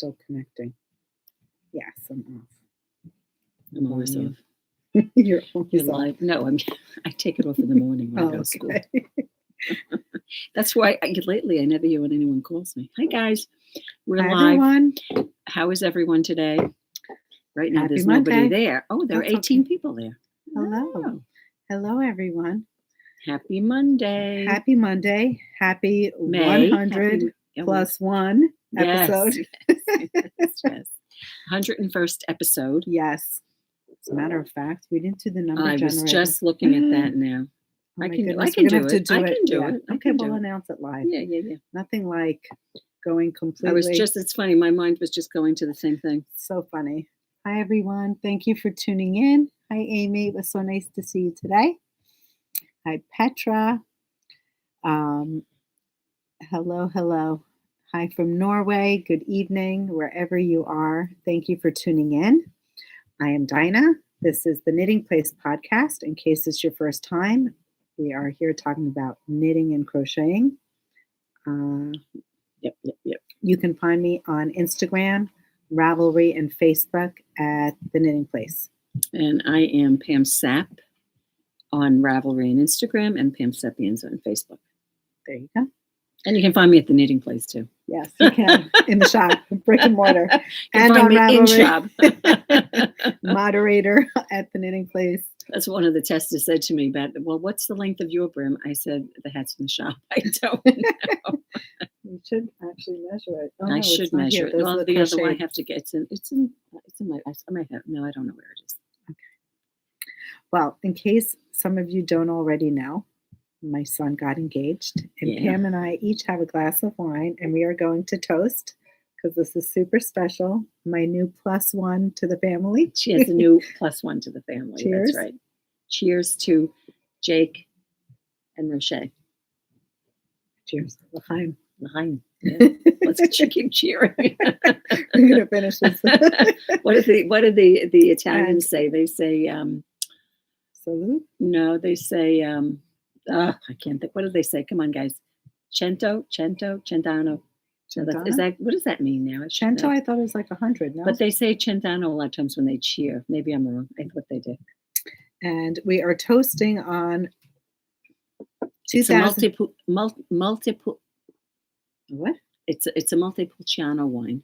still connecting. Yes, I'm off. I'm always off. You're always off. Live. No, I take it off in the morning when I go to school. That's why lately I never hear when anyone calls me. Hi guys, we're live. Everyone. How is everyone today? Right now, Happy there's Monday. nobody there. Oh, there are 18 people there. Hello. Oh. Hello, everyone. Happy Monday. Happy Monday. Happy May. 100 plus 1 episode. Yes. 101st episode. Yes. As a matter of fact, we didn't do the number generator. I was just looking at that now. Oh I can do it. Okay, we'll announce it live. Yeah. Nothing like going completely. It's funny. My mind was just going to the same thing. So funny. Hi, everyone. Thank you for tuning in. Hi, Amy. It was so nice to see you today. Hi, Petra. Hello. Hi from Norway. Good evening, wherever you are. Thank you for tuning in. I am Dina. This is the Knitting Place podcast. In case it's your first time, we are here talking about knitting and crocheting. Yep. You can find me on Instagram, Ravelry, and Facebook at the Knitting Place. And I am Pam Sapp on Ravelry and Instagram, and Pam Sapiens on Facebook. There you go. And you can find me at the Knitting Place too. Yes, you can. In the shop, brick and mortar. And on Ravelry. In shop. Moderator at the Knitting Place. That's one of the testers said to me about, well, what's the length of your brim? I said, the hat's in the shop. I don't know. You should actually measure it. I should measure it. Well, the other one I have to get, it's in my, I might have, no, I don't know where it is. Okay. Well, in case some of you don't already know, my son got engaged, and Pam and I each have a glass of wine, and we are going to toast because this is super special. My new +1 to the family. She has a new +1 to the family. Cheers. That's right. Cheers to Jake and Roche. Cheers. L'chaim. L'chaim. Yeah. Let's keep cheering. We're gonna finish this. What do the Italians say? They say salute? No, they say I can't think. What do they say? Come on, guys. Centano. Is that, what does that mean now? Cento, I thought it was like 100. No? But they say centano a lot of times when they cheer. Maybe I'm wrong. I thought they did. And we are toasting on 2000. It's a multiple. What? It's a Montepulciano wine.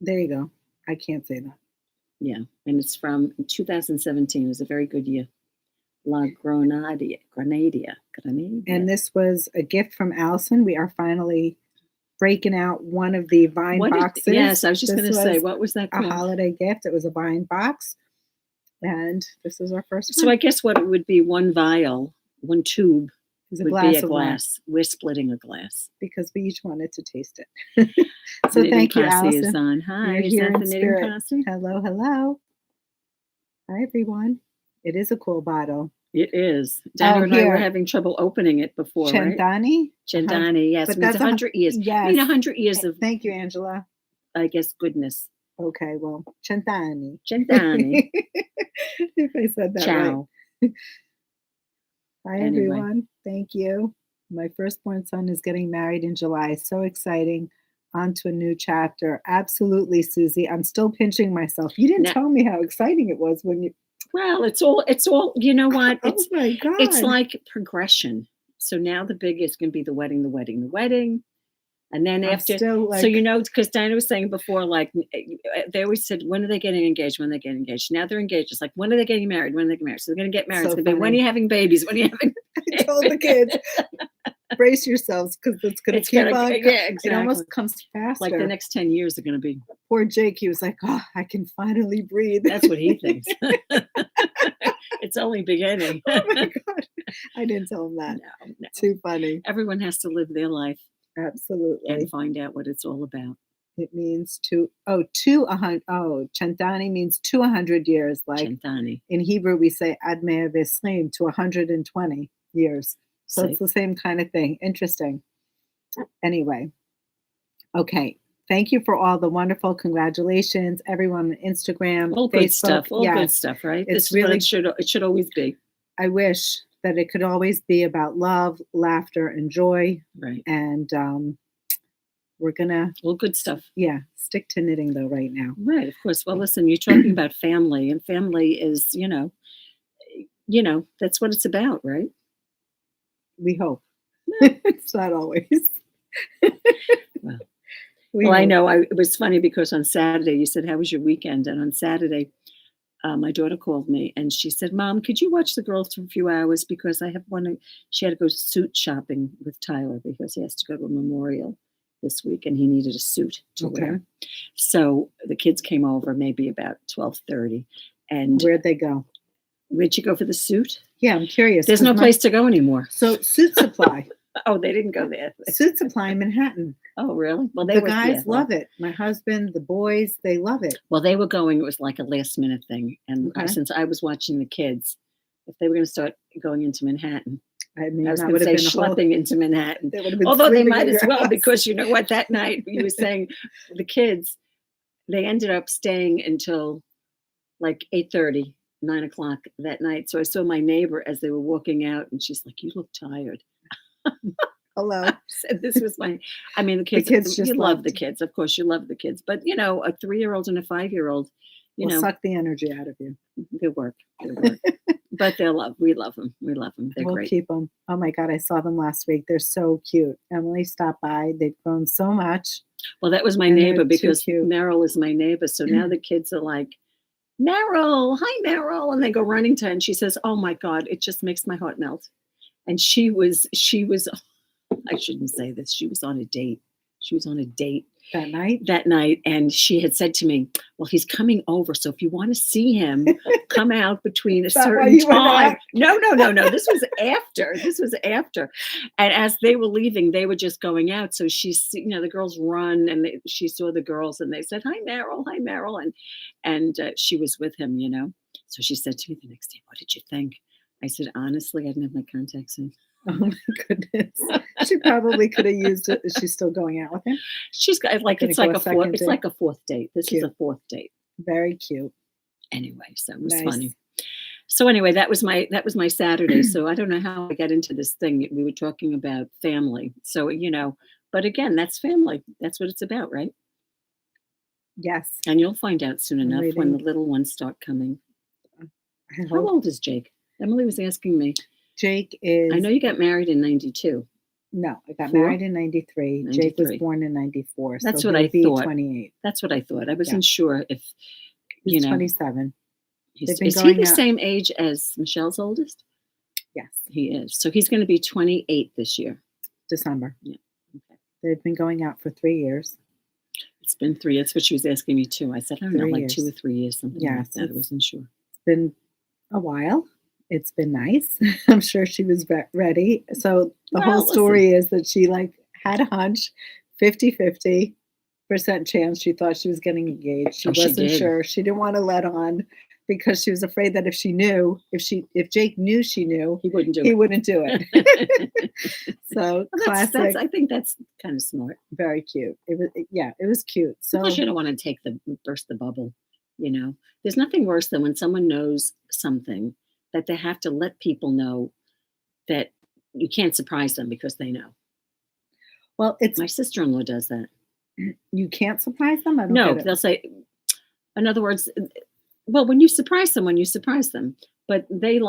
There you go. I can't say that. Yeah, and it's from 2017. It was a very good year. La Granadia. And this was a gift from Allison. We are finally breaking out one of the vine boxes. Yes, I was just going to say, what was that called? A holiday gift. It was a vine box. And this is our first one. So I guess what it would be, one vial, one tube is a would glass be a of glass. wine. We're splitting a glass. Because we each wanted to taste it. So thank you, Allison. Is on. Hi, You're is here that the in Knitting spirit. Posse? Hello. Hi, everyone. It is a cool bottle. It is. Dana and I were having trouble opening it before, Centani? Right? Centani, yes. But It means 100 years. Yes. I mean, 100 years of, Thank you, Angela. I guess, goodness. Okay, well, Centani. Centani. If I said that Ciao. right. Hi, everyone. Thank you. My firstborn son is getting married in July. So exciting. On to a new chapter. Absolutely, Susie. I'm still pinching myself. You didn't tell me how exciting it was when you... Well, it's all, you know what? It's, oh my God. It's like progression. So now the big is going to be the wedding. And then after, so you know, because Dinah was saying before, like, they always said, when are they getting engaged? When they get engaged. Now they're engaged. It's like, when are they getting married? When are they getting married? So they're going to get married. So it's going to be, when are you having babies? When are you having I told the kids, brace yourselves, because it's going to keep on. Yeah, exactly. It almost comes faster. Like the next 10 years are going to be. Poor Jake, he was like, oh, I can finally breathe. That's what he thinks. It's only beginning. Oh my God. I didn't tell him that. No. Too funny. Everyone has to live their life. Absolutely. And find out what it's all about. It means Centani means 200 years. Like Centani. In Hebrew, we say Ad Mea V'Isrim, to 120 years. So it's the same kind of thing. Interesting. Anyway. Okay. Thank you for all the wonderful congratulations, everyone on Instagram, all Facebook. Good stuff. All good stuff, right? It's really it should always be. I wish that it could always be about love, laughter, and joy. Right. And we're gonna good stuff. Yeah, stick to knitting though right now. Right, of course. Well, listen, you're talking about family, and family is, that's what it's about, right? We hope. It's not always. Well, I know. It was funny because on Saturday you said, "How was your weekend?" And on Saturday, my daughter called me and she said, "Mom, could you watch the girls for a few hours because I have she had to go suit shopping with Tyler because he has to go to a memorial this week and he needed a suit to wear." So the kids came over maybe about 12:30. And where'd they go? Where'd you go for the suit? Yeah, I'm curious. There's no place to go anymore. So Suit Supply. Oh, they didn't go there. Suit Supply in Manhattan. Oh, really? Well, the guys love it. My husband, the boys, they love it. Well, they were going. It was like a last minute thing. And since I was watching the kids, if they were going to start going into Manhattan, I was going to say schlepping into Manhattan. Although they might as well, because you know what? That night, you were saying the kids, they ended up staying until like 8:30, 9 o'clock that night. So I saw my neighbor as they were walking out, and she's like, "You look tired." Hello. This was the kids you love the kids. Of course, you love the kids. But, a 3-year-old and a 5-year-old, will suck the energy out of you. They work. But we love them. They're we'll great. Keep them. Oh, my God. I saw them last week. They're so cute. Emily stopped by. They've grown so much. Well, that was my neighbor because Meryl is my neighbor. So now the kids are like, "Meryl, hi, Meryl." And they go running to her. And she says, "Oh, my God, it just makes my heart melt." And she was, I shouldn't say this. She was on a date. That night. And she had said to me, "Well, he's coming over. So if you want to see him, come out between a certain time." No. This was after. And as they were leaving, they were just going out. So the girls run and she saw the girls and they said, "Hi, Meryl. And she was with him, So she said to me the next day, "What did you think?" I said, "Honestly, I didn't have my contacts in." Oh my goodness. She probably could have used it. Is she still going out with him? She's got it's like a fourth date. This is a fourth date. Very cute. Anyway, so it was funny. So anyway, that was my Saturday. So I don't know how I got into this thing. We were talking about family. So, but again, that's family. That's what it's about, right? Yes. And you'll find out soon enough when the little ones start coming. How old is Jake? Emily was asking me. Jake is... I know you got married in 92. No, I got married in 93. Jake was born in 94. That's what I thought. 28. That's what I thought. I wasn't sure if, He's 27. Is he the same age as Michelle's oldest? Yes. He is. So he's going to be 28 this year. December. Yeah. Okay. They've been going out for 3 years. It's been 3. That's what she was asking me too. I said, I don't know, like 2 or 3 years, something like that. I wasn't sure. It's been a while. It's been nice. I'm sure she was ready. So the whole story is that she had a hunch, 50-50% chance she thought she was getting engaged. She wasn't sure. She didn't want to let on because she was afraid that if Jake knew she knew, he wouldn't do it. So classic. I think that's kind of smart. Very cute. It was cute. So plus you don't want to burst the bubble. There's nothing worse than when someone knows something that they have to let people know that you can't surprise them because they know. Well, my sister-in-law does that. You can't surprise them? No, they'll say, in other words, well, when you surprise someone, you surprise them. But they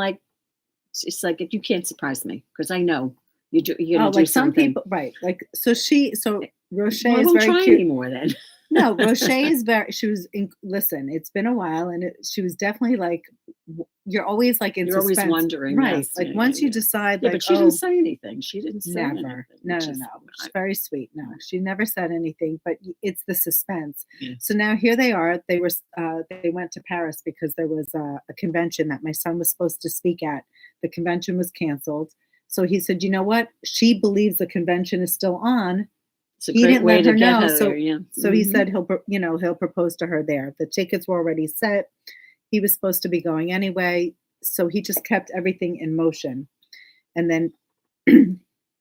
it's like, if you can't surprise me because I know you're going to do something. Some people, right. So Roche I is won't very try cute. Anymore then. No, Roche is listen, it's been a while and she was definitely you're always in You're suspense. Always wondering. Right. Yes, once you decide but she didn't say anything. She didn't say never. anything. No. She's very sweet. No, she never said anything, but it's the suspense. Yeah. So now here they are. They went to Paris because there was a convention that my son was supposed to speak at. The convention was canceled. So he said, "You know what? She believes the convention is still on." He didn't let her know. So he said he'll propose to her there. The tickets were already set. He was supposed to be going anyway. So he just kept everything in motion. And then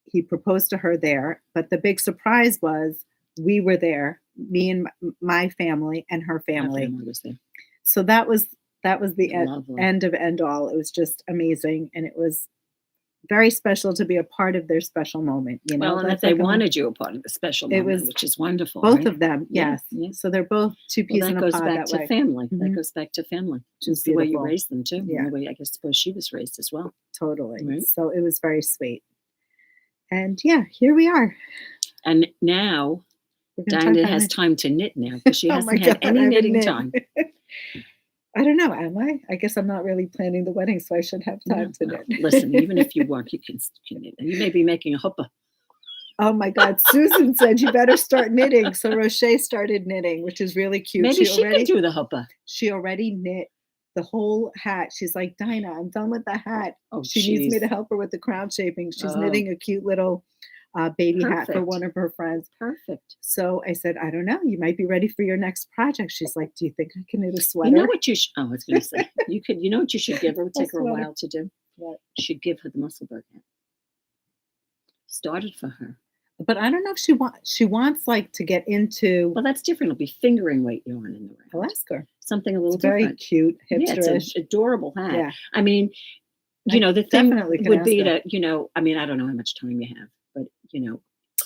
he proposed to her there. But the big surprise was we were there, me and my family and her family. My family was there. So that was the end of end all. It was just amazing. And it was very special to be a part of their special moment. You know, well, and that they wanted you a part of the special moment, which is wonderful. Both right? of them, yes. Yeah. So they're both two peas in a pod that goes back to family. Mm-hmm. That goes back to family. Which is the way you raised them too. Yeah. The way I suppose she was raised as well. Totally. Right? So it was very sweet. And yeah, here we are. And now Dinah has time to knit now because she hasn't had any knitting time. I don't know, am I? I guess I'm not really planning the wedding, so I should have time to knit. Listen, even if you weren't, you can knit. You may be making a huppah. Oh my God, Susan said you better start knitting. So Roche started knitting, which is really cute. Maybe she can do the huppah. She already knit the whole hat. She's like, Dinah, I'm done with the hat. Oh, she needs me to help her with the crown shaping. She's knitting a cute little baby hat for one of her friends. Perfect. So I said, I don't know. You might be ready for your next project. She's like, do you think I can knit a sweater? You know what you should, I was going to say, you know what you should give her? It would take her a while to do. What? You should give her the Musselburgh hat. Started for her. But I don't know if she wants like to get into. Well, that's different. It'll be fingering weight yarn in the round. I'll ask her. Something a little very different. Cute, hipsterish. Yeah, it's an adorable hat. Yeah. I mean, the thing would be her. to, I mean, I don't know how much time you have, but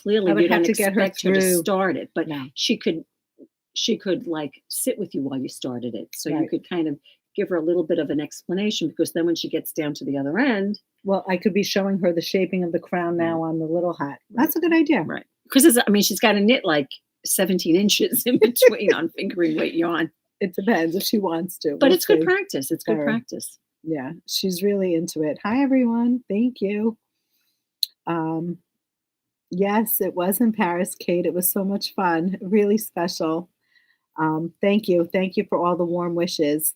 clearly you don't expect her to start it, but she could like sit with you while you started it. So you could kind of give her a little bit of an explanation, because then when she gets down to the other end. Well, I could be showing her the shaping of the crown now on the little hat. That's a good idea. Right. Because she's got to knit like 17 inches in between on fingering weight yarn. It depends if she wants to. But it's good practice. It's good practice. Yeah, she's really into it. Hi, everyone. Thank you. Yes, it was in Paris, Kate. It was so much fun. Really special. Thank you. Thank you for all the warm wishes.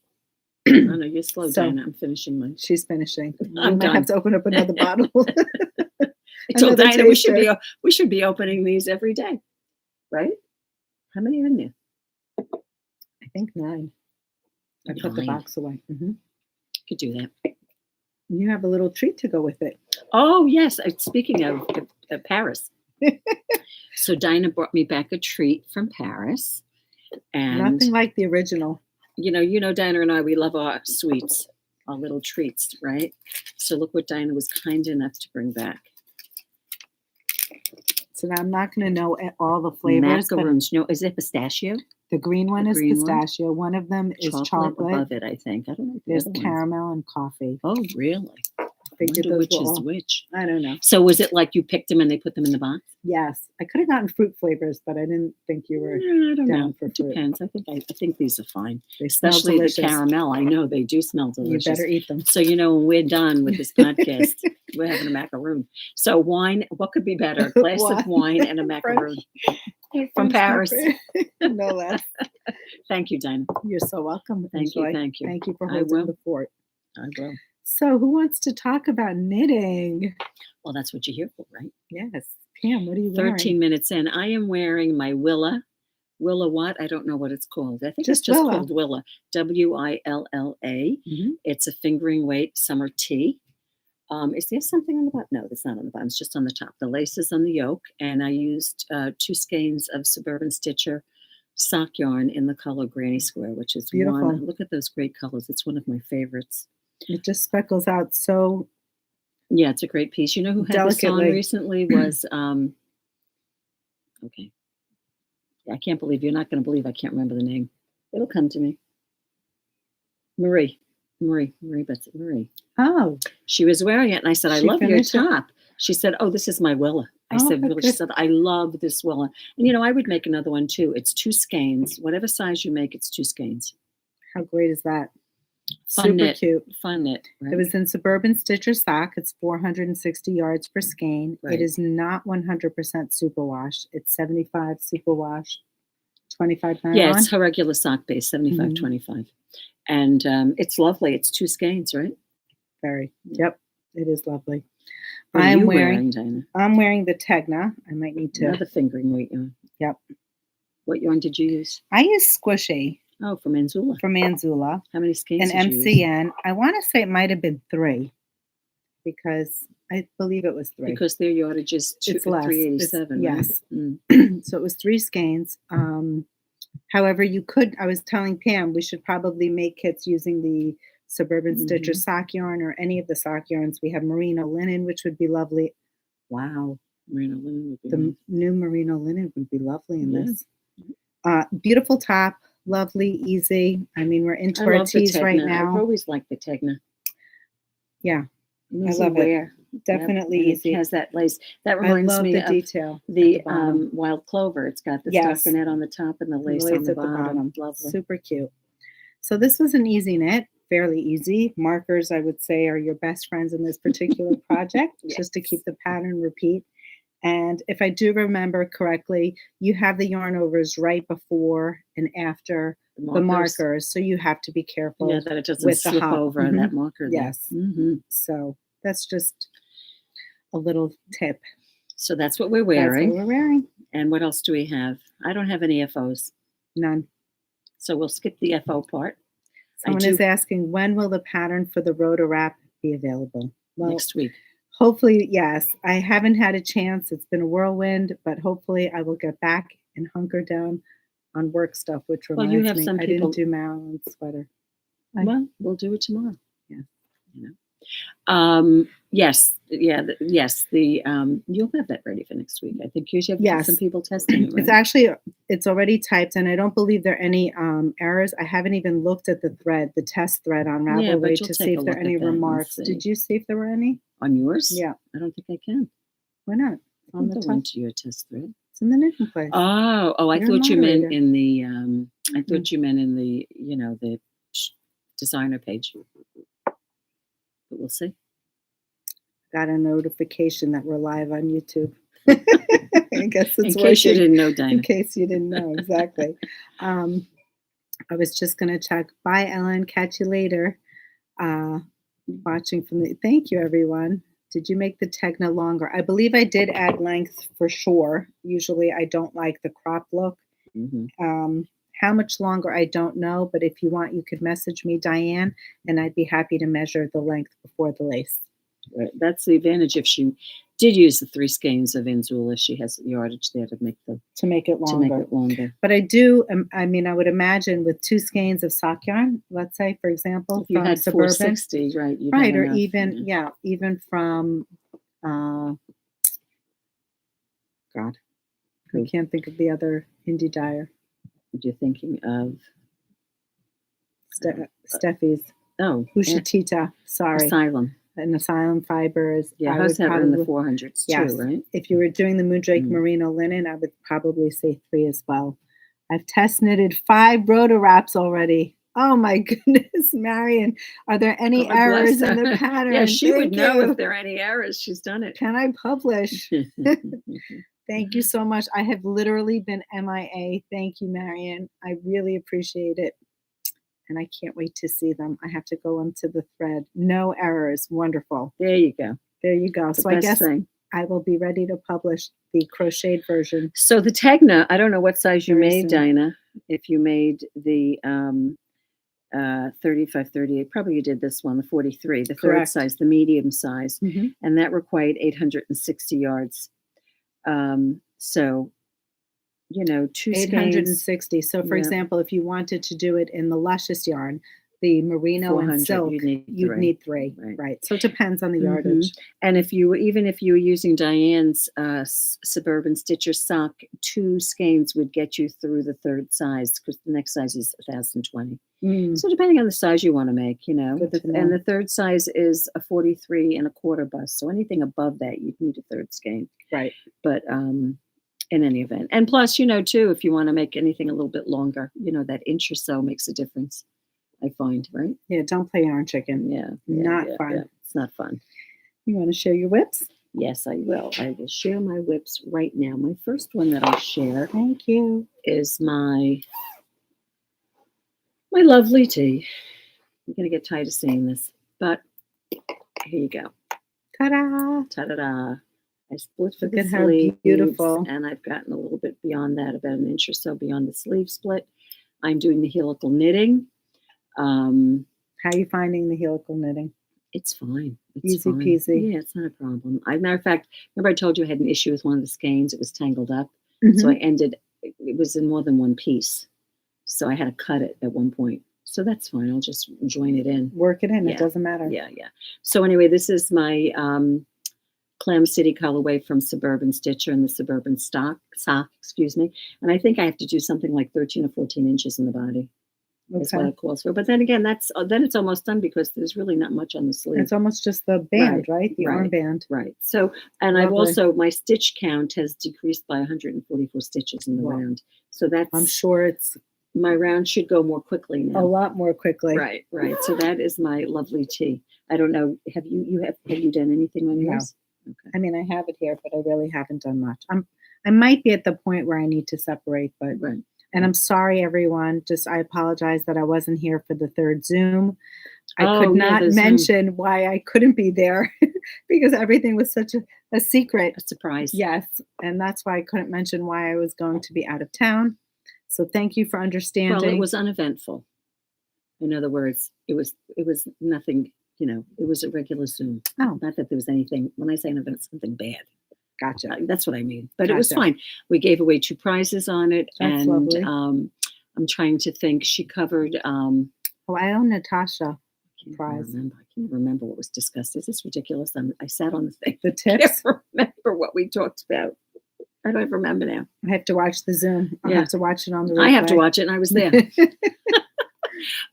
I know you're slow, Dina. I'm finishing mine. She's finishing. I might have to open up another bottle. I told Dina we should be opening these every day, right? How many are in there? I think 9. I put the box away. Mm-hmm. Could do that. You have a little treat to go with it. Oh yes. Speaking of Paris, so Dinah brought me back a treat from Paris, and nothing like the original. You know, Dinah and I, we love our sweets, our little treats, right? So look what Dinah was kind enough to bring back. So now I'm not going to know all the flavors. Macaroons. Is it pistachio? The green one is pistachio. One of them is chocolate. Above it, I think. I don't know. There's caramel and coffee. Oh, really? I wonder which is which. I don't know. So was it like you picked them and they put them in the box? Yes. I could have gotten fruit flavors, but I didn't think you were I don't down know. for It fruit. Depends. I think these are fine. They smell Especially delicious. The caramel. I know they do smell delicious. You better eat them. So, when we're done with this podcast, we're having a macaroon. So wine, what could be better? A glass of wine and a macaroon. From Paris. No less. Thank you, Dinah. You're so welcome. Thank you. Thank you for holding the fort. I will. So who wants to talk about knitting? Well, that's what you're here for, right? Yes. Pam, what are you wearing? 13 minutes in. I am wearing my Willa. Willa what? I don't know what it's called. I think it's just Willa. called Willa. Willa. Mm-hmm. It's a fingering weight summer tee. Is there something on the bottom? No, it's not on the bottom. It's just on the top. The lace is on the yoke. And I used 2 skeins of Suburban Stitcher Sock yarn in the color Granny Square, which is beautiful. Look at those great colors. It's one of my favorites. It just speckles out so. Yeah, it's a great piece. You know who had this on recently was, okay. Yeah, I can't believe, you're not going to believe I can't remember the name. It'll come to me. Marie. Oh. She was wearing it and I said, I love your top. She said, oh, this is my Willa. I said, really? She said, I love this Willa. And I would make another one too. It's 2 skeins. Whatever size you make, it's 2 skeins. How great is that? Fun Super cute. Fun knit. Right? It was in Suburban Stitcher Sock. It's 460 yards per skein. Right. It is not 100% superwash. It's 75 superwash, 25 nylon. Yeah, it's her regular sock base, 75, 25. And it's lovely. It's 2 skeins, right? Very. Yep. It is lovely. What are you wearing, Dinah? I'm wearing the Tegna. I might need to. Another fingering weight yarn. Yep. What yarn did you use? I used Squishy. Oh, from Anzula. From Anzula. How many skeins and did you use? MCN. I want to say it might have been 3 because I believe it was 3. Because their yardage is 387. Yes. Right? So it was 3 skeins. However, I was telling Pam we should probably make kits using the Suburban Stitcher Sock yarn or any of the sock yarns. We have merino linen, which would be lovely. Wow. Merino linen would be The new merino linen would be lovely in this. Beautiful top, lovely, easy. I mean, we're into our tees right now. I've always liked the Tegna. Yeah, I love it. Definitely easy. It has that lace. That reminds me the of detail. The wild clover. It's got the stockinette on the top and the lace on the bottom. Lovely. Super cute. So this was an easy knit, fairly easy. Markers, I would say, are your best friends in this particular project, just to keep the pattern repeat. And if I do remember correctly, you have the yarn overs right before and after the markers. So you have to be careful that it doesn't slip over on that marker. Yes. So that's just a little tip. So that's what we're wearing. That's what we're wearing. And what else do we have? I don't have any FOs. None. So we'll skip the FO part. Someone is asking, when will the pattern for the rotor wrap be available? Well, next week. Hopefully, yes. I haven't had a chance. It's been a whirlwind, but hopefully I will get back and hunker down on work stuff, which reminds me, I didn't do Marilyn's sweater. Well, we'll do it tomorrow. Yeah. Yes. You'll have that ready for next week. I think you should have some people testing it, right? It's already typed, and I don't believe there are any errors. I haven't even looked at the test thread on Ravelry to see if there are any remarks. Did you see if there were any? On yours? Yeah. I don't think I can. Why not? On the one to your test thread. It's in the knitting place. Oh, I thought you meant in the the designer page. But we'll see. Got a notification that we're live on YouTube. I guess it's in case you didn't know, Dina. In case you didn't know, exactly. I was just going to check. Bye, Ellen. Catch you later. Watching from the. Thank you, everyone. Did you make the Tegna longer? I believe I did add length for sure. Usually, I don't like the crop look. How much longer, I don't know. But if you want, you could message me, Diane, and I'd be happy to measure the length before the lace. Right. That's the advantage. If she did use the 3 skeins of Inzula, she has the yardage there to make it longer. But I do. I mean, I would imagine with 2 skeins of sock yarn, let's say, for example, if you had Suburban, 460, right? Right, or even even from God, I can't think of the other indie dyer. You're thinking of Steffi's. Hushitita. Sorry. Asylum. And Asylum fibers. Yeah, I would have it in the 400s too, right? If you were doing the Moondrake merino linen, I would probably say 3 as well. I've test knitted 5 rotor wraps already. Oh my goodness, Marion. Are there any errors in the pattern? Yeah, she would know if there are any errors. She's done it. Can I publish? Thank you so much. I have literally been MIA. Thank you, Marion. I really appreciate it. And I can't wait to see them. I have to go onto the thread. No errors. Wonderful. There you go. There you go. So I guess I will be ready to publish the crocheted version. So the Tegna, I don't know what size you made, Dinah. If you made the 35, 38, probably you did this one, the 43, the third size, the medium size. And that required 860 yards. So, 2 860. So, for example, if you wanted to do it in the luscious yarn, the merino and silk, you'd need 3. Right. So it depends on the yardage. And if you were using Diane's Suburban Stitcher Sock, 2 skeins would get you through the 3rd size, because the next size is 1020. So depending on the size you want to make, and the 3rd size is a 43 1/4 bust. So anything above that, you'd need a 3rd skein. Right. But in any event, and plus, too, if you want to make anything a little bit longer, that inch or so makes a difference. I find, right? Yeah, don't play yarn chicken. Not fun. Yeah. It's not fun. You want to share your whips? Yes, I will. I will share my whips right now. My first one that I'll share, thank you, is my lovely tee. I'm going to get tired of saying this, but here you go. Ta-da! Ta-da-da. I split for the sleeves, beautiful, and I've gotten a little bit beyond that, about 1 inch or so beyond the sleeve split. I'm doing the helical knitting. How are you finding the helical knitting? It's fine. It's easy peasy. Yeah, it's not a problem. Matter of fact, remember I told you I had an issue with one of the skeins. It was tangled up. So it was in more than one piece. So I had to cut it at one point. So that's fine. I'll just join it in. Work it in. Yeah. It doesn't matter. Yeah. So anyway, this is my Clam City colorway from Suburban Stitcher and the Suburban Sock, excuse me. And I think I have to do something like 13 or 14 inches in the body. That's what it calls for. But then again, then it's almost done because there's really not much on the sleeve. It's almost just the band, right? The armband. Right. So, and I've also, my stitch count has decreased by 144 stitches in the round. So that's, I'm sure my round should go more quickly now. A lot more quickly. Right. So that is my lovely tea. I don't know. Have you done anything on yours? No. Okay. I mean, I have it here, but I really haven't done much. I might be at the point where I need to separate, but and I'm sorry, everyone. I apologize that I wasn't here for the third Zoom. I could not mention why I couldn't be there because everything was such a secret. A surprise. Yes. And that's why I couldn't mention why I was going to be out of town. So thank you for understanding. Well, it was uneventful. In other words, it was nothing, it was a regular Zoom. Oh. Not that there was anything, when I say uneventful, something bad. Gotcha. That's what I mean. But it was fine. We gave away 2 prizes on it. That's lovely. I'm trying to think. She covered. I own Natasja prize. I can't remember what was discussed. Is this ridiculous? I sat on the thing. The tips. I can't remember what we talked about. I don't even remember now. I have to watch the Zoom. I have to watch it on the replay. I have to watch it, and I was there.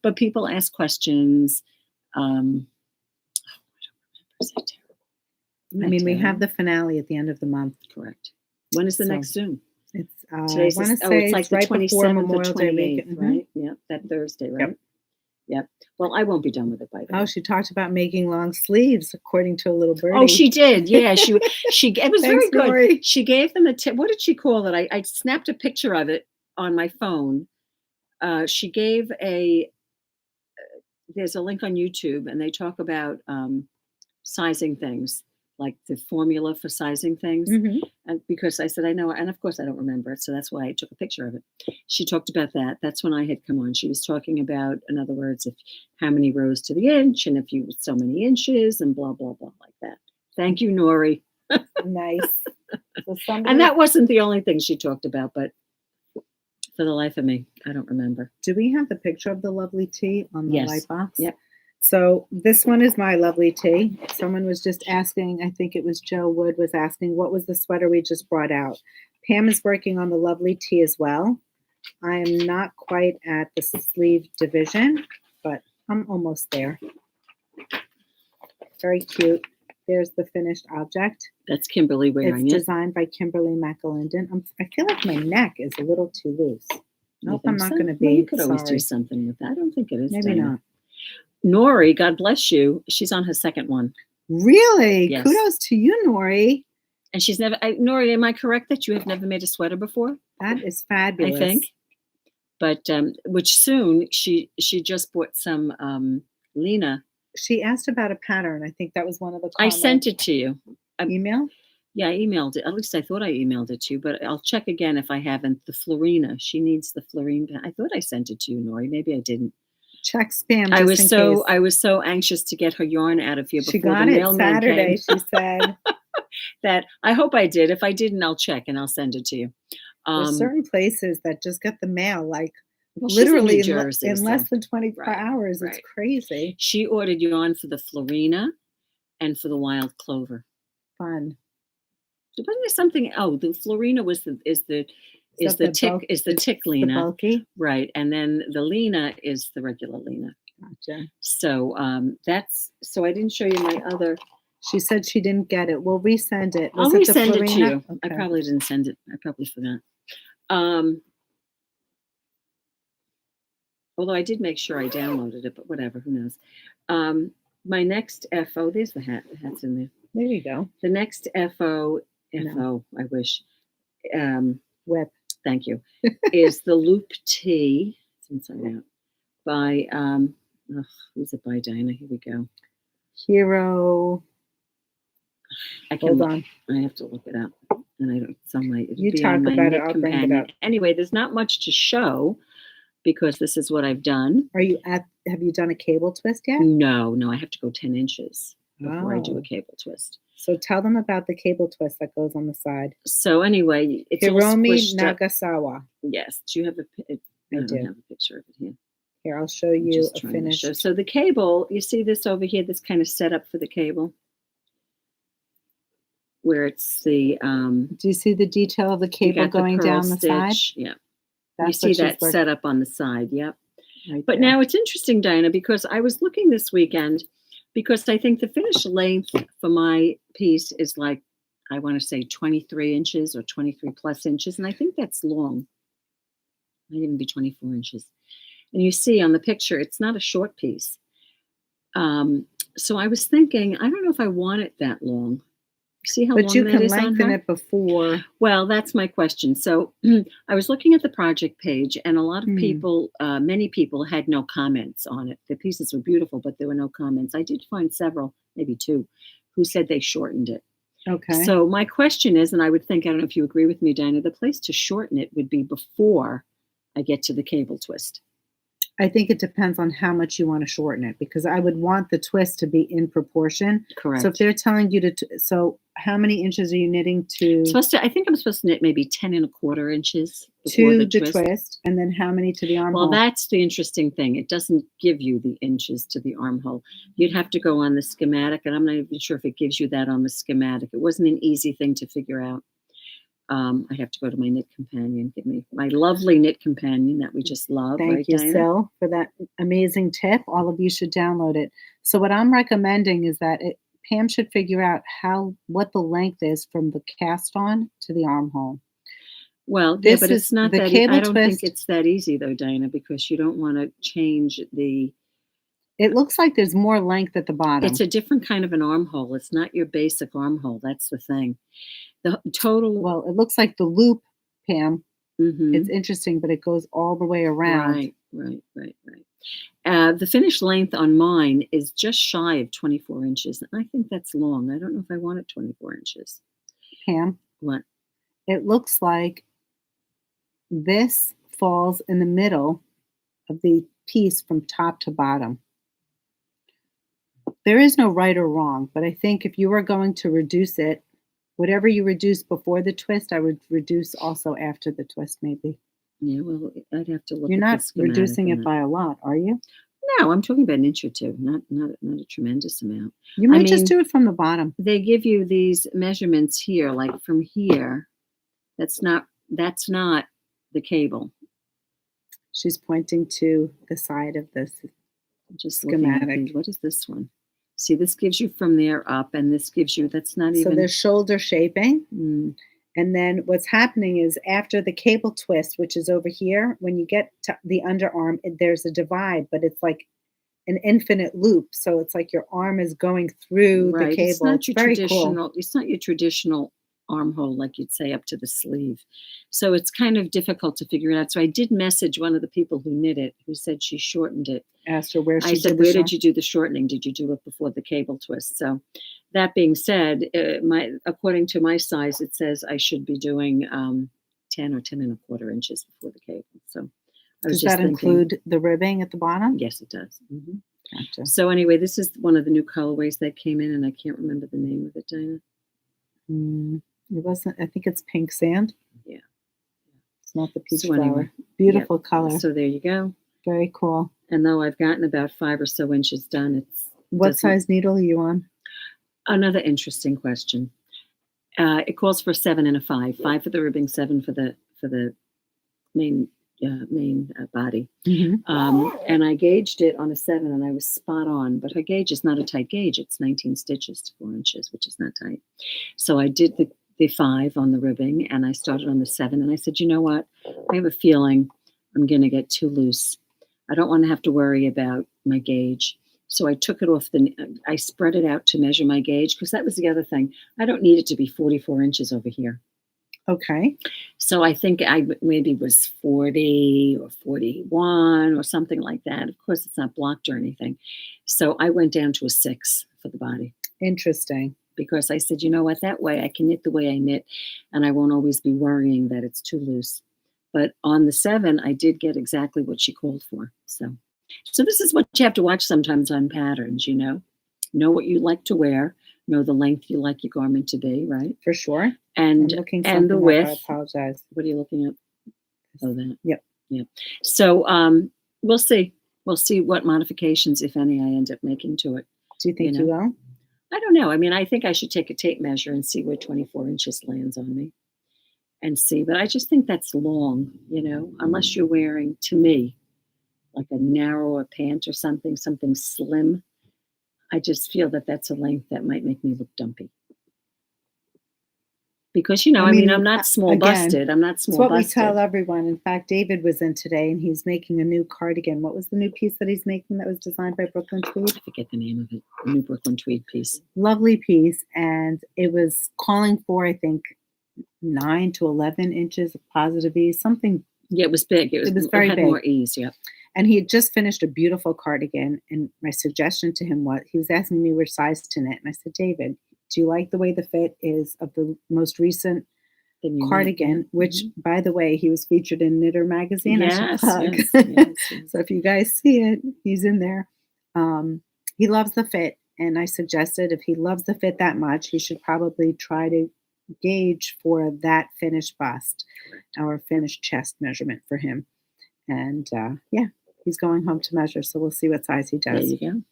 But people ask questions. I don't remember. Is that terrible? I mean, we have the finale at the end of the month. Correct. When is the next Zoom? It's today's it's like the 27th or 28th, right? Mm-hmm. Yeah, that Thursday, right? Yep. Well, I won't be done with it by then. Oh, she talked about making long sleeves, according to a little birdie. Oh, she did. Yeah, she. It was very good. Lori. She gave them a tip. What did she call it? I snapped a picture of it on my phone. She gave there's a link on YouTube, and they talk about sizing things, like the formula for sizing things. Mm-hmm. And because I said, I know, and of course I don't remember it. So that's why I took a picture of it. She talked about that. That's when I had come on. She was talking about, in other words, how many rows to the inch, and if you so many inches, and blah, blah, blah, like that. Thank you, Nori. Nice. So and that wasn't the only thing she talked about, but for the life of me, I don't remember. Do we have the picture of the lovely tea on the light box? Yep. So this one is my lovely tea. Someone was just asking, I think it was Joe Wood was asking, what was the sweater we just brought out? Pam is working on the lovely tea as well. I am not quite at the sleeve division, but I'm almost there. Very cute. There's the finished object. That's Kimberly wearing it. It's designed by Kimberly McAlindin. I feel like my neck is a little too loose. I hope I'm not going to be. Well, you could always do something with that. I don't think it is. Maybe not. Nori, God bless you. She's on her second one. Really? Yes. Kudos to you, Nori. And she's never, Nori, am I correct that you have never made a sweater before? That is fabulous. I think. But, which soon, she just bought some Lena. She asked about a pattern. I think that was one of the comments. I sent it to you. Email? Yeah, I emailed it. At least I thought I emailed it to you, but I'll check again if I haven't. The Florina. She needs the Florina. I thought I sent it to you, Nori. Maybe I didn't. Check spam. I was so anxious to get her yarn out of here before she got the it mailman Saturday. came. She said that. I hope I did. If I didn't, I'll check and I'll send it to you. There's certain places that just get the mail like well, literally in Jersey, in less than 24 hours. It's crazy. She ordered yarn for the Florina and for the wild clover. Fun. Wasn't there something? Oh, the Florina was the tick Lena, the bulky, right? And then the Lena is the regular Lena. Gotcha. So so I didn't show you my other. She said she didn't get it. We'll resend it. I'll resend it to you. Okay. I probably didn't send it. I probably forgot. Although I did make sure I downloaded it, but whatever, who knows? My next FO, there's the hat. The hat's in there. There you go. The next FO, I wish. Whip. Thank you. Is the Loop T. It's inside out. By who's it by, Dina? Here we go. Hold on. I have to look it up. And I don't. It's on my. You talk about it. I'll bring it up. Anyway, there's not much to show because this is what I've done. Have you done a cable twist yet? No. I have to go 10 inches before I do a cable twist. So tell them about the cable twist that goes on the side. So anyway, it's Hiromi Nagasawa. Yes. Do you have I do. don't have a picture of it here. Here, I'll show you a finished. So the cable, you see this over here, this kind of setup for the cable, where it's the. Do you see the detail of the cable going down the side? Yeah. You see that setup on the side. Yep. Right but now it's interesting, Diana, because I was looking this weekend, because I think the finished length for my piece is like, I want to say 23 inches or 23 plus inches. And I think that's long. Might even be 24 inches. And you see on the picture, it's not a short piece. So I was thinking, I don't know if I want it that long. See how long that is on her? But you can lengthen it before. Well, that's my question. So I was looking at the project page, and a lot of people, many people had no comments on it. The pieces were beautiful, but there were no comments. I did find several, maybe two, who said they shortened it. Okay. So my question is, and I would think, I don't know if you agree with me, Dinah, the place to shorten it would be before I get to the cable twist. I think it depends on how much you want to shorten it, because I would want the twist to be in proportion. Correct. So if they're telling you to, so how many inches are you knitting to? I think I'm supposed to knit maybe 10 1/4 inches to the twist, and then how many to the armhole? Well, that's the interesting thing. It doesn't give you the inches to the armhole. You'd have to go on the schematic, and I'm not even sure if it gives you that on the schematic. It wasn't an easy thing to figure out. I have to go to my knit companion, give me my lovely knit companion that we just love. Thank you, Sil, for that amazing tip. All of you should download it. So what I'm recommending is that Pam should figure out what the length is from the cast on to the armhole. Well, yeah, but it's not that I don't think it's that easy though, Dinah, because you don't want to change the. It looks like there's more length at the bottom. It's a different kind of an armhole. It's not your basic armhole. That's the thing. The total. Well, it looks like the loop, Pam. It's interesting, but it goes all the way around. Right. The finished length on mine is just shy of 24 inches. And I think that's long. I don't know if I want it 24 inches. Pam? What? It looks like this falls in the middle of the piece from top to bottom. There is no right or wrong, but I think if you were going to reduce it, whatever you reduce before the twist, I would reduce also after the twist, maybe. Yeah, well, I'd have to look. You're not reducing it by a lot, are you? No, I'm talking about an inch or two, not a tremendous amount. You might just do it from the bottom. They give you these measurements here, like from here. That's not the cable. She's pointing to the side of this schematic. What is this one? See, this gives you from there up, and this gives you, that's not even. So there's shoulder shaping. And then what's happening is after the cable twist, which is over here, when you get to the underarm, there's a divide, but it's like an infinite loop. So it's like your arm is going through the cable. It's not your traditional. Cool. It's not your traditional armhole, like you'd say, up to the sleeve. So it's kind of difficult to figure it out. So I did message one of the people who knit it, who said she shortened it. Asked her where she I said, where did you do the shortening? Did you do it before the cable twist? So that being said, according to my size, it says I should be doing 10 or 10 1/4 inches before the cable. So does that include the ribbing at the bottom? Yes, it does. Gotcha. So anyway, this is one of the new colorways that came in, and I can't remember the name of it, Dinah. It wasn't. I think it's pink sand. Yeah, it's not the peach flower. Beautiful color. So there you go. Very cool. And though I've gotten about 5 or so inches done, what size needle are you on? Another interesting question. It calls for 7 and a 5. 5 for the ribbing, 7 for the main body. And I gauged it on a 7, and I was spot on. But her gauge is not a tight gauge. It's 19 stitches to 4 inches, which is not tight. So I did the 5 on the ribbing, and I started on the 7. And I said, you know what? I have a feeling I'm going to get too loose. I don't want to have to worry about my gauge. So I took it off I spread it out to measure my gauge, because that was the other thing. I don't need it to be 44 inches over here. Okay. So I think I maybe was 40 or 41 or something like that. Of course, it's not blocked or anything. So I went down to a 6 for the body. Interesting. Because I said, you know what, that way I can knit the way I knit, and I won't always be worrying that it's too loose. But on the 7, I did get exactly what she called for. So this is what you have to watch sometimes on patterns, Know what you like to wear, know the length you like your garment to be, right? For sure. And the width. I apologize. What are you looking at? Oh, that. Yep. Yeah. So we'll see. we'll see what modifications, if any, I end up making to it. Do you think you will? I don't know. I mean, I think I should take a tape measure and see where 24 inches lands on me and see. But I just think that's long, unless you're wearing, to me, like a narrower pant or something slim. I just feel that that's a length that might make me look dumpy. Because, I'm not small busted. I'm not small busted. It's what we tell everyone. In fact, David was in today and he's making a new cardigan. What was the new piece that he's making that was designed by Brooklyn Tweed? I forget the name of it. The new Brooklyn Tweed piece. Lovely piece. And it was calling for, I think, 9 to 11 inches of positive ease, something. Yeah, it was big. It was very big. More ease, yeah. And he had just finished a beautiful cardigan. And my suggestion to him was, he was asking me which size to knit. And I said, David, do you like the way the fit is of the most recent cardigan, which, by the way, he was featured in Knitter magazine? Yes. So if you guys see it, he's in there. He loves the fit. And I suggested if he loves the fit that much, he should probably try to gauge for that finished bust or finished chest measurement for him. And he's going home to measure. So we'll see what size he does. There you go.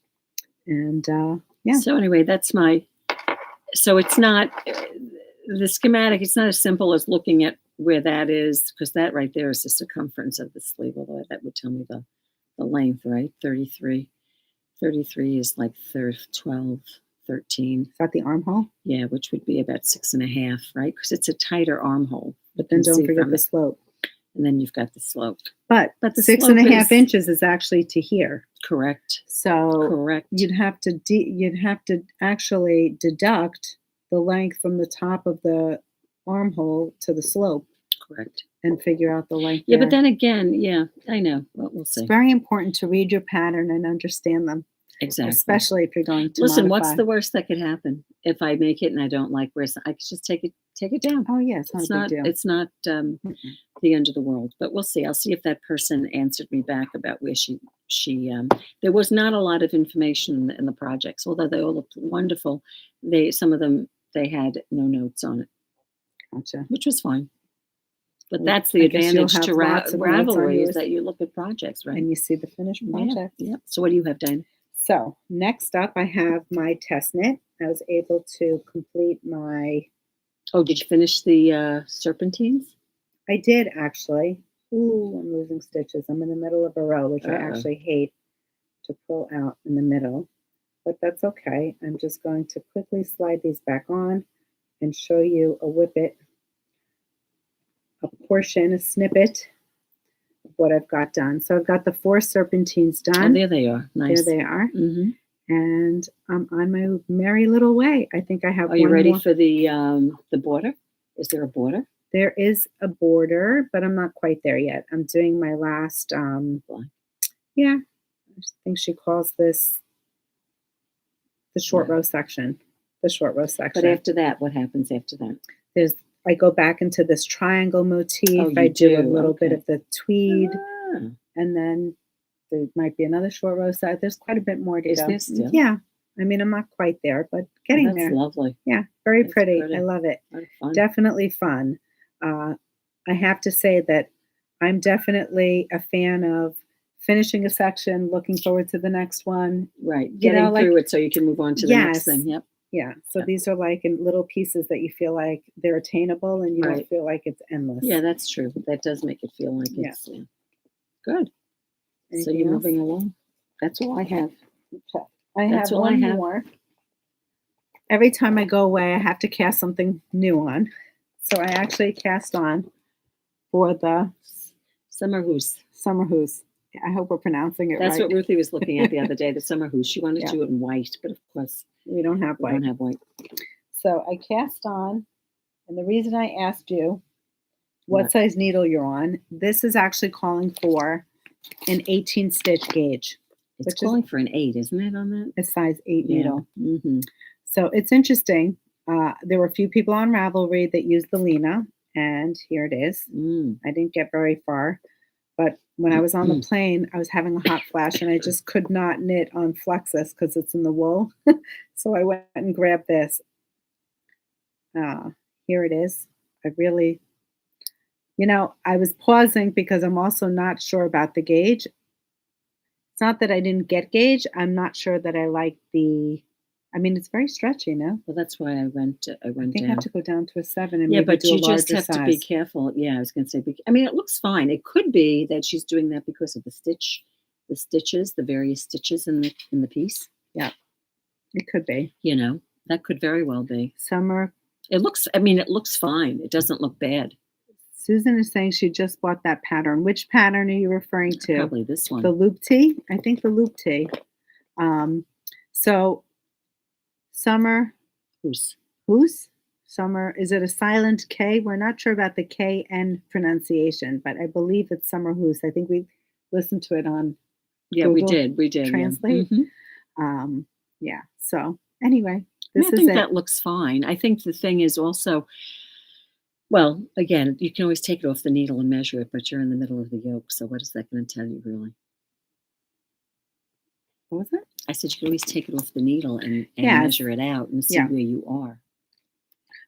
And So anyway, that's so it's not the schematic. It's not as simple as looking at where that is, because that right there is the circumference of the sleeve, although that would tell me the length, right? 33 is like 12, 13. Is that the armhole? Yeah, which would be about 6.5, right? Because it's a tighter armhole. But then don't forget the slope. And then you've got the slope. But the 6.5 inches is actually to here. Correct. So correct. You'd have to actually deduct the length from the top of the armhole to the slope. Correct. And figure out the length. Yeah, there. But then again, I know. Well, we'll see. It's very important to read your pattern and understand them. Exactly. Especially if you're going to listen. modify. What's the worst that could happen if I make it and I don't like where I could just take it down? Oh yes, it's not a big deal. It's not the end of the world. But we'll see. I'll see if that person answered me back about where she. There was not a lot of information in the projects, although they all looked wonderful. Some of them they had no notes on it. Gotcha. Which was fine. But that's the advantage to Ravelry is that you look at projects, right? And you see the finished project. Yeah. So what do you have, Dina? So next up, I have my test knit. I was able to complete my... Oh, did you finish the serpentines? I did, actually. Ooh, I'm losing stitches. I'm in the middle of a row, which I actually hate to pull out in the middle. But that's okay. I'm just going to quickly slide these back on and show you a whippet, a portion, a snippet of what I've got done. So I've got the 4 serpentines done. Oh, there they are. Nice. There they are. Mm-hmm. And I'm on my merry little way. I think I have. Are you ready for the border? Is there a border? There is a border, but I'm not quite there yet. I'm doing my last. Yeah, I think she calls this the short row section. The short row section. But after that, what happens after that? I go back into this triangle motif. I do a little bit of the tweed, and then there might be another short row side. There's quite a bit more to go. Is there still? Yeah. I mean, I'm not quite there, but getting there. That's lovely. Yeah, very pretty. I love it. Fun. Definitely fun. I have to say that I'm definitely a fan of finishing a section, looking forward to the next one. Right. Getting through it so you can move on to the next thing. Yep. Yeah. So these are like in little pieces that you feel like they're attainable and you don't feel like it's endless. Yeah, that's true. That does make it feel like it's good. Anything so you're else? Moving along. That's all I have. Okay. I have one more. Every time I go away, I have to cast something new on. So I actually cast on for the Sommerknus. I hope we're pronouncing it right. That's what Ruthie was looking at the other day, the Sommerknus. She wanted to do it in white, but of course we don't have white. So I cast on, and the reason I asked you what size needle you're on, this is actually calling for an 18 stitch gauge. It's calling for an 8, isn't it, on that? A size 8 needle. Mm-hmm. So it's interesting. There were a few people on Ravelry that used the Lena, and here it is. I didn't get very far, but when I was on the plane, I was having a hot flash, and I just could not knit on Fluxus because it's in the wool. So I went and grabbed this. Here it is. I really, I was pausing because I'm also not sure about the gauge. It's not that I didn't get gauge. I'm not sure that I like it's very stretchy, no? Well, that's why I went I think down. I have to go down to a 7 and yeah, maybe but do a you just larger have size. to be careful. Yeah, I was going to say. It looks fine. It could be that she's doing that because of the stitches, the various stitches in the piece. Yeah, it could be. That could very well be. Summer. It looks fine. It doesn't look bad. Susan is saying she just bought that pattern. Which pattern are you referring to? Probably this one. The loop tee? I think the loop tee. So Summer. Who's? Summer. Is it a silent K? We're not sure about the KN pronunciation, but I believe it's Summer Who's. I think we listened to it on Google we did. Translate. Yeah. Yeah. So anyway, I think that looks fine. I think the thing is also, well, again, you can always take it off the needle and measure it, but you're in the middle of the yoke. So what is that going to tell you, really? What was it? I said you can always take it off the needle and measure it out and see where you are.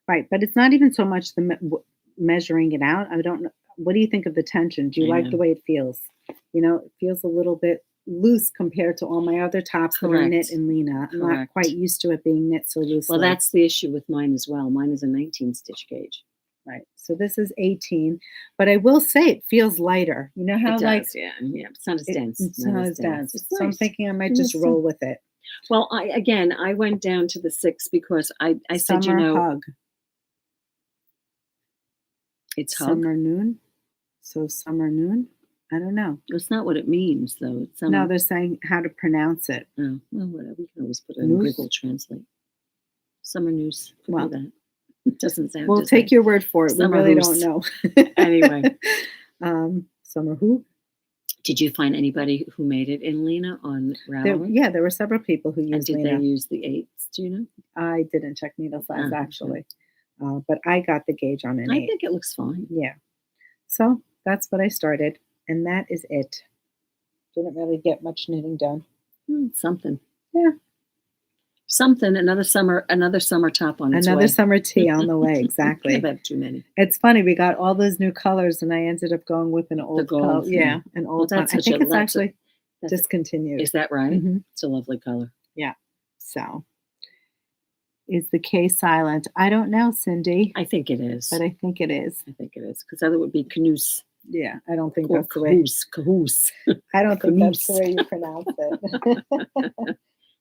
Right, but it's not even so much the measuring it out. I don't know. What do you think of the tension? Do you like the way it feels? It feels a little bit loose compared to all my other tops that are knit in Lena. I'm not quite used to it being knit so loosely. Well, that's the issue with mine as well. Mine is a 19 stitch gauge. Right. So this is 18, but I will say it feels lighter. You know how it does, yeah, it's not as dense. It's not as dense. So I'm nice. thinking I might just roll with it. Well, I went down to the 6 because I said, hug. It's hug. Summer noon. So summer noon. I don't know. That's not what it means, though. It's no, they're saying how to pronounce it. Oh, well, whatever. We can always put it in Google Translate. Summer news. Well, that. It doesn't sound. We'll take your word for it. We really don't know. Anyway. Summer who? Did you find anybody who made it in Lena on Ravelry? There were several people who used Lena. Did they use the 8s? Do you know? I didn't check needle size actually, but I got the gauge on an 8. I think it looks fine. Yeah. So that's what I started, and that is it. Didn't really get much knitting done. Something. Yeah. Something. Another summer top on its way. Another summer tea on the way. Exactly. Can't have too many. It's funny. We got all those new colors, and I ended up going with an old color. Yeah, an old one. I think it's actually discontinued. Is that right? Mm-hmm. It's a lovely color. Yeah. So, is the K silent? I don't know, Cindy. I think it is. But I think it is. I think it is because other would be Knus. Yeah, I don't think that's the way. Cahoose. I don't think that's the way you pronounce it.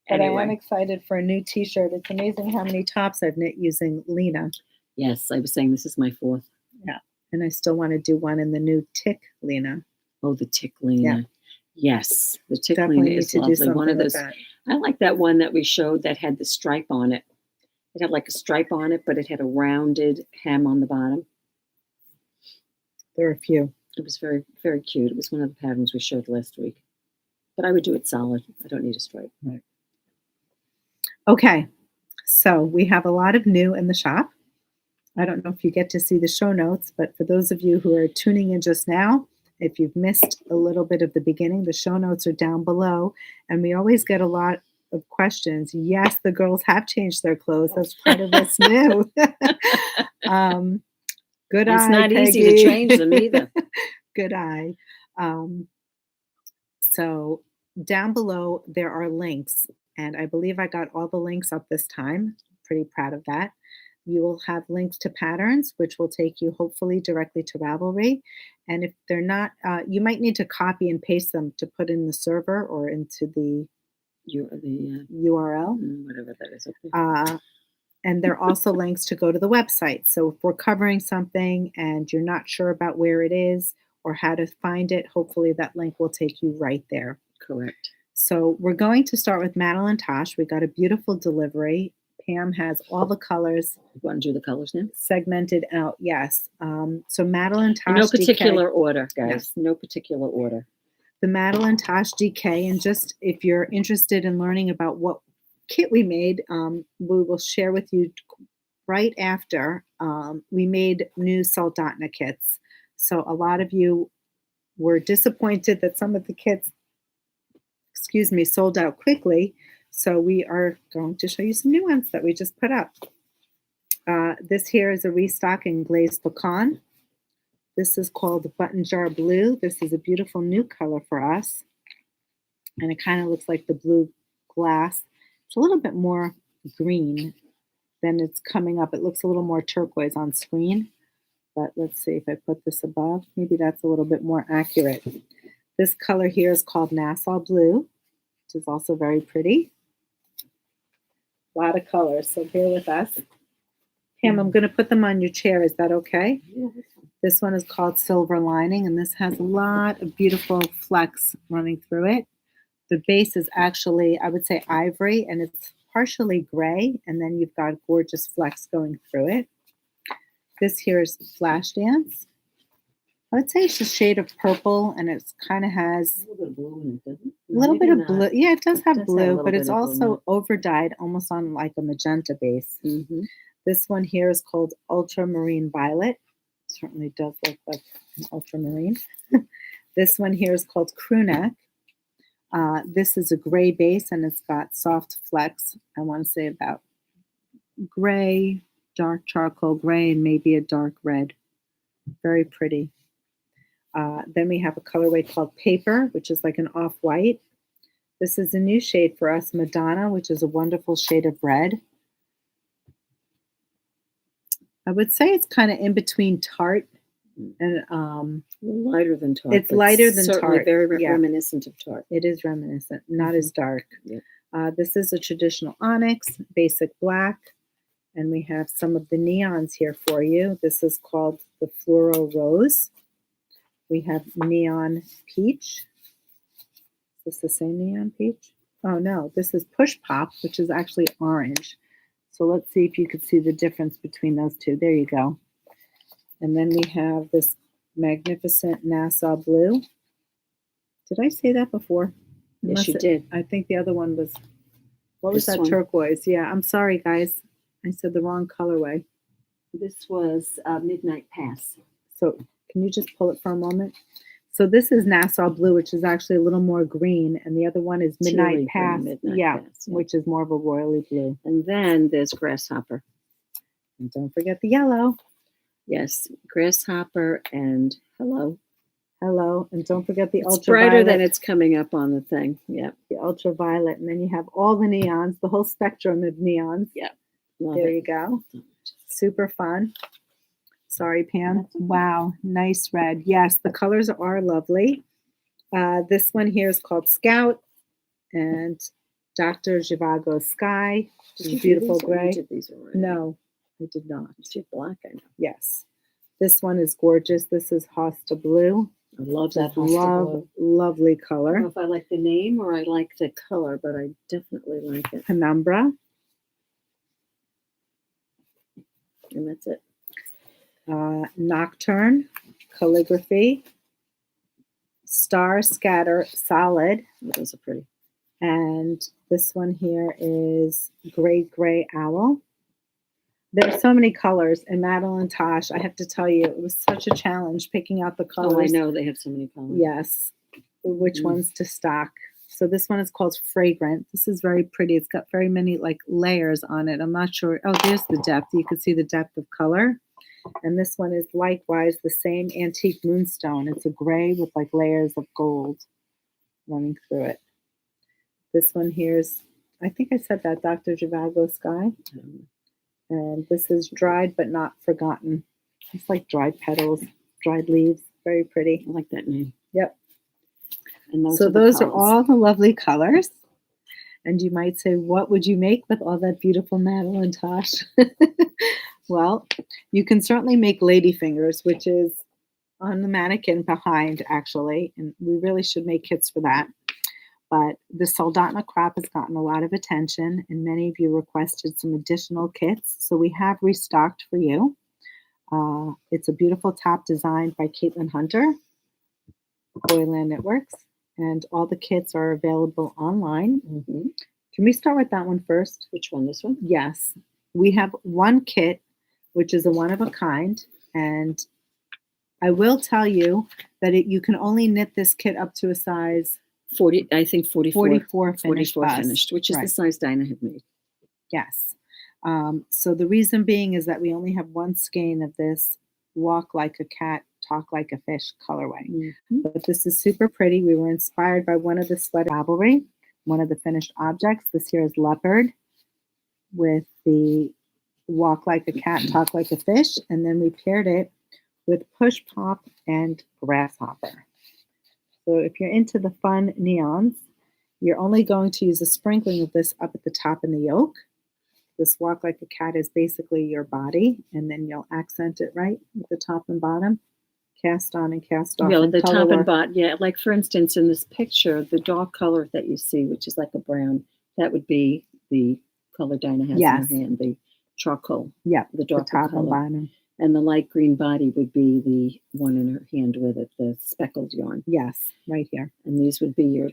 But anyway. I am excited for a new T-shirt. It's amazing how many tops I've knit using Lena. Yes, I was saying this is my 4th. Yeah, and I still want to do one in the new Tick Lena. Oh, the Tick Lena. Yeah. Yes, the Tick Definitely Lena is lovely. One of those. I like that one that we showed that had the stripe on it. It had like a stripe on it, but it had a rounded hem on the bottom. There are a few. It was very, very cute. It was one of the patterns we showed last week. But I would do it solid. I don't need a stripe. Right. Okay, so we have a lot of new in the shop. I don't know if you get to see the show notes, but for those of you who are tuning in just now, if you've missed a little bit of the beginning, the show notes are down below, and we always get a lot of questions. Yes, the girls have changed their clothes. That's part of what's new. Good eye, it's not Peggy. easy to change them either. Good eye. So down below, there are links. And I believe I got all the links up this time. Pretty proud of that. You will have links to patterns, which will take you hopefully directly to Ravelry. And if they're not, you might need to copy and paste them to put in the server or into the URL. Whatever that is. Okay. And there are also links to go to the website. So if we're covering something and you're not sure about where it is or how to find it, hopefully that link will take you right there. Correct. So we're going to start with Madeline Tosh. We got a beautiful delivery. Pam has all the colors. You want to do the colors now? Segmented out, yes. So Madeline Tosh no particular DK, order, guys. Yes. No particular order. The Madeline Tosh DK, and just if you're interested in learning about what kit we made, we will share with you right after. We made new Soldotna kits. So a lot of you were disappointed that some of the kits sold out quickly. So we are going to show you some new ones that we just put up. This here is a restock in glazed pecan. This is called Button Jar Blue. This is a beautiful new color for us. And it kind of looks like the blue glass. It's a little bit more green than it's coming up. It looks a little more turquoise on screen. But let's see if I put this above. Maybe that's a little bit more accurate. This color here is called Nassau Blue, which is also very pretty. A lot of colors, so bear with us. Pam, I'm going to put them on your chair. Is that okay? Yeah. This one is called Silver Lining, and this has a lot of beautiful flecks running through it. The base is actually, I would say, ivory, and it's partially gray, and then you've got gorgeous flecks going through it. This here is Flash Dance. I would say it's a shade of purple, and it kind of has a little bit of blue in it, doesn't it? a little bit of blue. Yeah, it does have blue, but it's bit of also overdyed almost on like a magenta base. Mm-hmm. This one here is called Ultramarine Violet. Certainly does look like an ultramarine. This one here is called Crew Neck. This is a gray base, and it's got soft flecks. I want to say about gray, dark charcoal gray, and maybe a dark red. Very pretty. Then we have a colorway called Paper, which is like an off-white. This is a new shade for us, Madonna, which is a wonderful shade of red. I would say it's kind of in between tart and lighter than tart. It's lighter than tart. Very reminiscent of tart. It is reminiscent, not as dark. Yeah. This is a traditional onyx, basic black, and we have some of the neons here for you. This is called the Fluoro Rose. We have neon peach. Is this the same neon peach? Oh no, this is Push Pop, which is actually orange. So let's see if you could see the difference between those two. There you go. And then we have this magnificent Nassau Blue. Did I say that before? Yes, you did. I think the other one was, what was that? One. Turquoise. Yeah, I'm sorry, guys. I said the wrong colorway. This was Midnight Pass. So can you just pull it for a moment? So this is Nassau Blue, which is actually a little more green, and the other one is Midnight Pass, which is more of a royally blue. And then there's Grasshopper. And don't forget the yellow. Yes, Grasshopper and Hello. Hello, and don't forget the ultraviolet. It's brighter than it's coming up on the thing. Yeah, the ultraviolet, and then you have all the neons, the whole spectrum of neons. Yeah, there you go. Super fun. Sorry, Pam. Wow, nice red. Yes, the colors are lovely. This one here is called Scout, and Dr. Zhivago Sky. Beautiful gray. Did these already? No, I did not. It's black, I know. Yes. This one is gorgeous. This is Hosta Blue. I love that Hosta Blue. Lovely color. I don't know if I like the name or I like the color, but I definitely like it. Penumbra. And that's it. Nocturne, Calligraphy, Star Scatter Solid. Those are pretty. And this one here is Gray Owl. There's so many colors. And Madeline Tosh, I have to tell you, it was such a challenge picking out the colors. Oh, I know. They have so many colors. Yes. Which ones to stock. So this one is called Fragrant. This is very pretty. It's got very many like layers on it. I'm not sure. Oh, there's the depth. You can see the depth of color. And this one is likewise the same antique moonstone. It's a gray with like layers of gold running through it. This one here is, I think I said that, Dr. Zhivago Sky. And this is Dried But Not Forgotten. It's like dried petals, dried leaves. Very pretty. I like that name. Yep. And those are all the lovely colors. And you might say, what would you make with all that beautiful Madeline Tosh? Well, you can certainly make ladyfingers, which is on the mannequin behind, actually. And we really should make kits for that. But the Soldotna Crop has gotten a lot of attention, and many of you requested some additional kits. So we have restocked for you. It's a beautiful top designed by Caitlin Hunter, Boyland Knitworks. And all the kits are available online. Mm-hmm. Can we start with that one first? Which one? This one? Yes. We have one kit, which is a one-of-a-kind. And I will tell you that you can only knit this kit up to a size 40, I think 44. 44 finished, which is the size Dina had made. Yes. So the reason being is that we only have one skein of this Walk Like a Cat Talk Like a Fish colorway. But this is super pretty. We were inspired by one of the sweater Ravelry, one of the finished objects. This here is leopard with the Walk Like a Cat, Talk Like a Fish. And then we paired it with Push Pop and Grasshopper. So if you're into the fun neons, you're only going to use a sprinkling of this up at the top in the yoke. This Walk Like a Cat is basically your body, and then you'll accent it right with the top and bottom. Cast on and cast off. Yeah, the top and bottom. Yeah, like for instance, in this picture, the dark color that you see, which is like a brown, that would be the color Dinah has in her hand, the charcoal. Yeah, the dark top color. And bottom. And the light green body would be the one in her hand with it, the speckled yarn. Yes, right here. And these would be your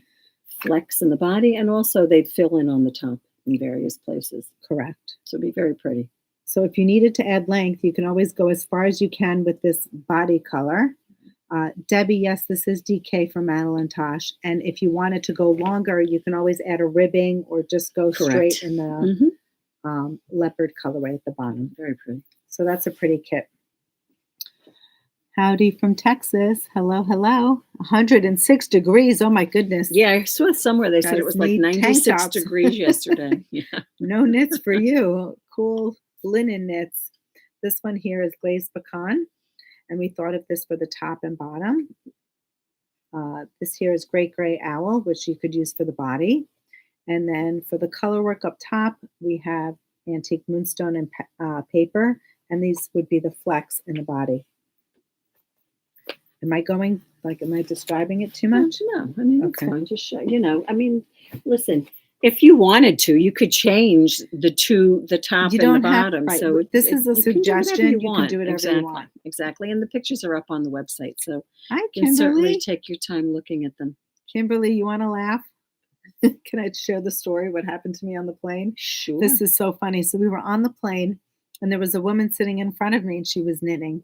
flecks in the body, and also they'd fill in on the top in various places. Correct. So it'd be very pretty. So if you needed to add length, you can always go as far as you can with this body color. Debbie, yes, this is DK from Madeline Tosh. And if you wanted to go longer, you can always add a ribbing or just go straight in the leopard colorway at the bottom. Very pretty. So that's a pretty kit. Howdy from Texas. Hello, hello. 106 degrees. Oh, my goodness. Yeah, I saw somewhere they said it was like 96 degrees yesterday. Yeah. No knits for you. Cool linen knits. This one here is glazed pecan, and we thought of this for the top and bottom. This here is great gray owl, which you could use for the body. And then for the color work up top, we have antique moonstone and paper, and these would be the flecks in the body. Am I describing it too much? No, I mean, it's fine. Just show, listen, if you wanted to, you could change the top and the bottom. Right. So this is a suggestion. You can do whatever exactly. you want. Exactly. And the pictures are up on the website. So hi, you can certainly Kimberly. take your time looking at them. Kimberly, you want to laugh? Can I share the story, what happened to me on the plane? Sure. This is so funny. So we were on the plane, and there was a woman sitting in front of me, and she was knitting.